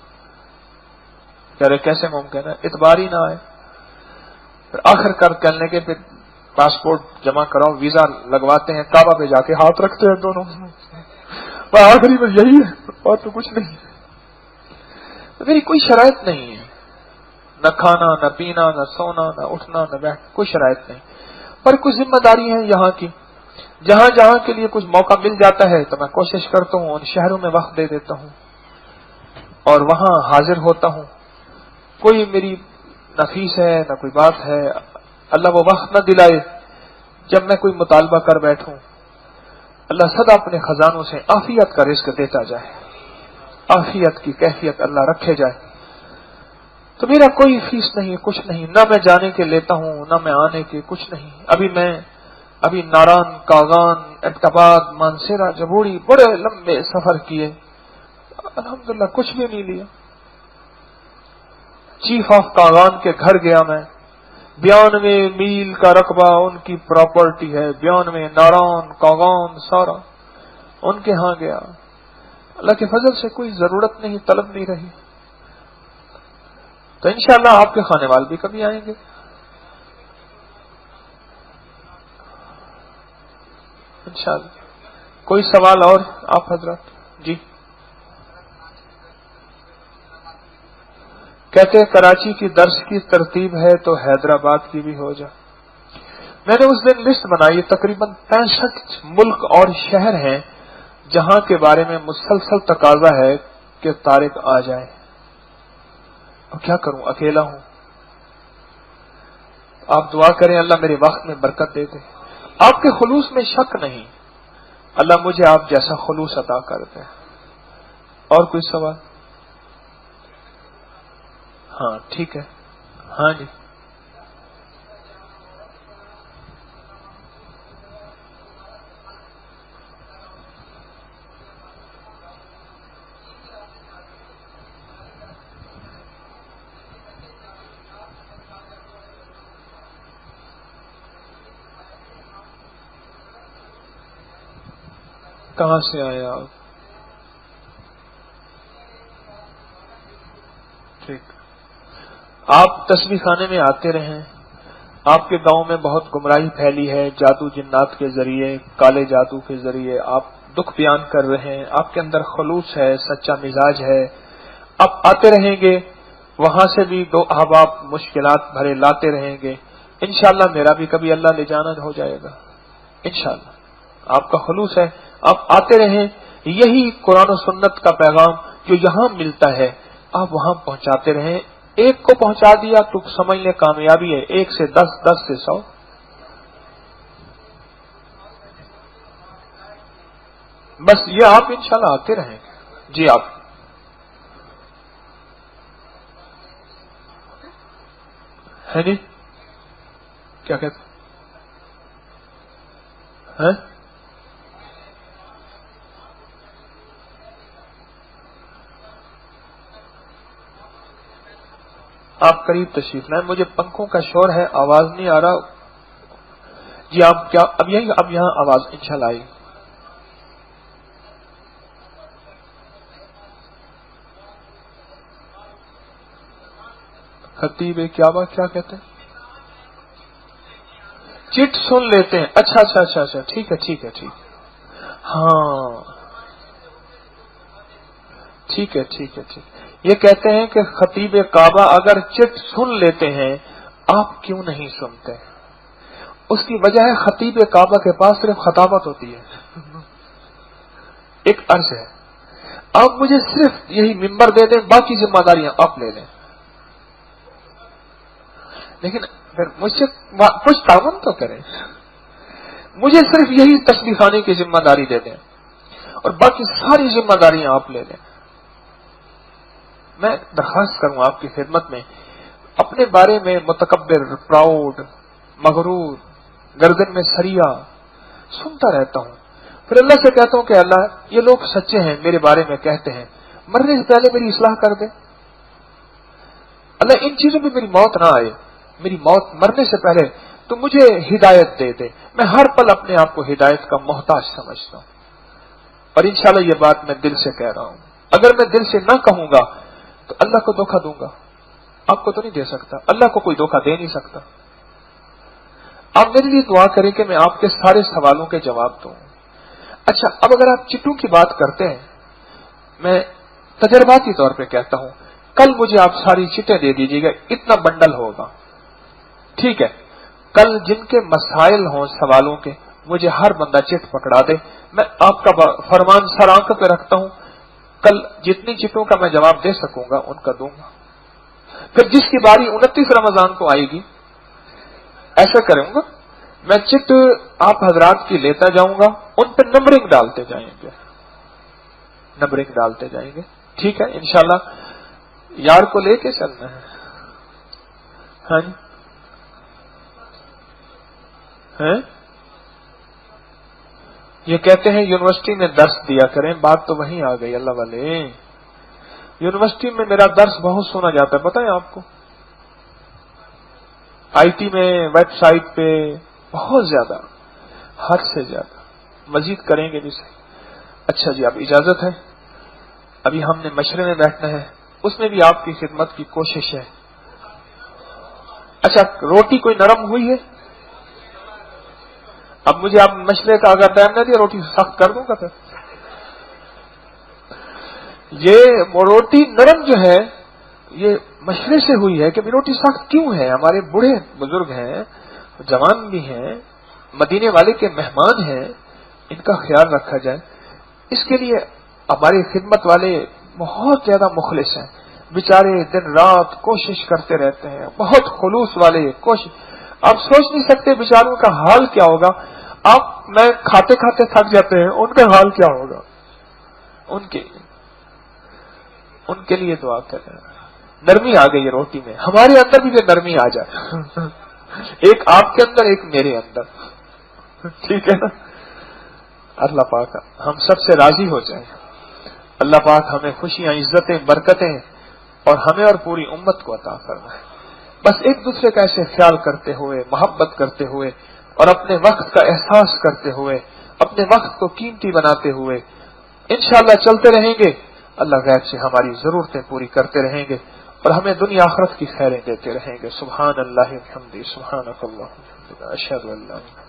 کہہ رہے کیسے ممکن ہے؟ اعتبار ہی نہ آئے۔ پھر آخر کار کہنے کے پھر پاسپورٹ جمع کراؤ، ویزا لگواتے ہیں، کعبہ پہ جا کے ہاتھ رکھتے ہیں دونوں، آخری میں یہی ہے اور تو کچھ نہیں۔ تو میری کوئی شرائط نہیں ہے، نہ کھانا، نہ پینا، نہ سونا، نہ اٹھنا، نہ بیٹھ، کوئی شرائط نہیں، پر کچھ ذمہ داری ہے یہاں کی۔ جہاں جہاں کے لیے کچھ موقع مل جاتا ہے تو میں کوشش کرتا ہوں، ان شہروں میں وقت دے دیتا ہوں اور وہاں حاضر ہوتا ہوں۔ کوئی میری نہ فیس ہے نہ کوئی بات ہے، اللہ وہ وقت نہ دلائے جب میں کوئی مطالبہ کر بیٹھوں۔ اللہ سدا اپنے خزانوں سے عافیت کا رزق دیتا جائے، عافیت کی کیفیت اللہ رکھے جائے۔ تو میرا کوئی فیس نہیں، کچھ نہیں، نہ میں جانے کے لیتا ہوں نہ میں آنے کے، کچھ نہیں۔ ابھی ناران، کاغان، احتباد، مانسیرا، جبوڑی، بڑے لمبے سفر کیے، الحمدللہ کچھ بھی نہیں لیا۔ چیف آف کاغان کے گھر گیا میں، 92 میل کا رقبہ ان کی پراپرٹی ہے، 92 ناران کاغان سارا ان کے ہاں گیا۔ اللہ کے فضل سے کوئی ضرورت نہیں، طلب نہیں رہی۔ تو انشاءاللہ آپ کے خانے وال بھی کبھی آئیں گے انشاءاللہ۔ کوئی سوال اور آپ حضرات؟ جی، کہتے ہیں کراچی کی درس کی ترتیب ہے تو حیدرآباد کی بھی ہو جائے۔ میں نے اس دن لسٹ بنائی، تقریباً 65 ملک اور شہر ہیں جہاں کے بارے میں مسلسل تقاضا ہے کہ طارق آ جائے۔ اور کیا کروں، اکیلا ہوں۔ آپ دعا کریں اللہ میرے وقت میں برکت دے دے۔ آپ کے خلوص میں شک نہیں، اللہ مجھے آپ جیسا خلوص عطا کر دے۔ اور کوئی سوال؟ ہاں ٹھیک ہے، ہاں جی۔ کہاں سے آئے آپ؟ ٹھیک، آپ تسبیح خانے میں آتے رہیں. آپ کے گاؤں میں بہت گمراہی پھیلی ہے، جادو جنات کے ذریعے، کالے جادو کے ذریعے آپ دکھ بیان کر رہے ہیں، آپ کے اندر خلوص ہے، سچا مزاج ہے. آپ آتے رہیں گے، وہاں سے بھی دو احباب مشکلات بھرے لاتے رہیں گے. انشاءاللہ میرا بھی کبھی اللہ لے جانا ہو جائے گا. انشاءاللہ آپ کا خلوص ہے، آپ آتے رہیں. یہی قرآن و سنت کا پیغام جو یہاں ملتا ہے آپ وہاں پہنچاتے رہیں. ایک کو پہنچا دیا تو سمجھ لیں کامیابی ہے. 1 سے 10، 10 سے 100. بس یہ آپ انشاءاللہ آتے رہیں گے. جی آپ ہے نہیں کیا کہتے ہیں؟ آپ قریب تشریف لائیں. مجھے پنکھوں کا شور ہے، آواز نہیں آ رہا. جی آپ کیا اب یہاں آواز انشاءاللہ آئی. خطیب کعبہ کیا کہتے ہیں؟ چٹ سن لیتے ہیں. اچھا اچھا اچھا اچھا، ٹھیک ہے ٹھیک ہے ٹھیک ہے. ہاں ٹھیک ہے ٹھیک ہے ٹھیک. یہ کہتے ہیں کہ خطیب کعبہ اگر چٹ سن لیتے ہیں آپ کیوں نہیں سنتے؟ اس کی وجہ ہے خطیب کعبہ کے پاس صرف خطابت ہوتی ہے، ایک عرض ہے. آپ مجھے صرف یہی ممبر دے دیں، باقی ذمہ داریاں آپ لے لیں. لیکن پھر مجھ سے کچھ تعاون تو کریں. مجھے صرف یہی تسبیح خانے کی ذمہ داری دے دیں اور باقی ساری ذمہ داریاں آپ لے لیں. میں درخواست کروں آپ کی خدمت میں، اپنے بارے میں متکبر، پراؤڈ، مغرور، گردن میں سریا سنتا رہتا ہوں. پھر اللہ سے کہتا ہوں کہ اللہ یہ لوگ سچے ہیں، میرے بارے میں کہتے ہیں، مرنے سے پہلے میری اصلاح کر دے. اللہ ان چیزوں پہ میری موت نہ آئے، میری موت مرنے سے پہلے تو مجھے ہدایت دے دے. میں ہر پل اپنے آپ کو ہدایت کا محتاج سمجھتا ہوں، اور انشاءاللہ یہ بات میں دل سے کہہ رہا ہوں. اگر میں دل سے نہ کہوں گا تو اللہ کو دھوکہ دوں گا. آپ کو تو نہیں دے سکتا، اللہ کو کوئی دھوکہ دے نہیں سکتا. آپ میرے لیے دعا کریں کہ میں آپ کے سارے سوالوں کے جواب دوں. اچھا اب اگر آپ چٹوں کی بات کرتے ہیں، میں تجرباتی طور پہ کہتا ہوں، کل مجھے آپ ساری چٹیں دے دیجیے گا، اتنا بنڈل ہوگا. ٹھیک ہے، کل جن کے مسائل ہوں سوالوں کے مجھے ہر بندہ چٹ پکڑا دے. میں آپ کا فرمان سر آنکھ پہ رکھتا ہوں، کل جتنی چٹوں کا میں جواب دے سکوں گا ان کا دوں گا. پھر جس کی باری 29 رمضان کو آئے گی ایسا کروں گا، میں چٹ آپ حضرات کی لیتا جاؤں گا، ان پہ نمبرنگ ڈالتے جائیں گے، نمبرنگ ڈالتے جائیں گے. ٹھیک ہے انشاءاللہ. یار کو لے کے چلنا ہے. ہاں جی ہیں؟ یہ کہتے ہیں یونیورسٹی میں درس دیا کریں. بات تو وہیں آ گئی اللہ والے. یونیورسٹی میں میرا درس بہت سنا جاتا ہے، بتائیں آپ کو. آئی ٹی میں، ویب سائٹ پہ بہت زیادہ، حد سے زیادہ. مزید کریں گے بھی صحیح. اچھا جی اب اجازت ہے، ابھی ہم نے مشورے میں بیٹھنا ہے، اس میں بھی آپ کی خدمت کی کوشش ہے. اچھا روٹی کوئی نرم ہوئی ہے؟ اب مجھے آپ مشورے کا اگر ٹائم نہ دیا روٹی سخت کر دوں گا. پھر یہ روٹی نرم جو ہے یہ مشورے سے ہوئی ہے کہ روٹی سخت کیوں ہے. ہمارے بوڑھے بزرگ ہیں، جوان بھی ہیں، مدینے والے کے مہمان ہیں، ان کا خیال رکھا جائے. اس کے لیے ہمارے خدمت والے بہت زیادہ مخلص ہیں، بیچارے دن رات کوشش کرتے رہتے ہیں، بہت خلوص والے کوشش. آپ سوچ نہیں سکتے بیچاروں کا حال کیا ہوگا. آپ میں کھاتے کھاتے تھک جاتے ہیں، ان کا حال کیا ہوگا. ان کے لیے دعا کریں. نرمی آ گئی ہے روٹی میں، ہمارے اندر بھی پھر نرمی آ جائے. ایک آپ کے اندر، ایک میرے اندر. ٹھیک ہے نا. اللہ پاک ہم سب سے راضی ہو جائے. اللہ پاک ہمیں خوشیاں، عزتیں، برکتیں اور ہمیں اور پوری امت کو عطا فرمائے. بس ایک دوسرے کا ایسے خیال کرتے ہوئے، محبت کرتے ہوئے اور اپنے وقت کا احساس کرتے ہوئے، اپنے وقت کو قیمتی بناتے ہوئے انشاءاللہ چلتے رہیں گے. اللہ غیب سے ہماری ضرورتیں پوری کرتے رہیں گے اور ہمیں دنیا آخرت کی خیریں دیتے رہیں گے. سبحان اللہ و بحمدہ، سبحانک اللہم و بحمدک، اشہد ان لا الہ الا انت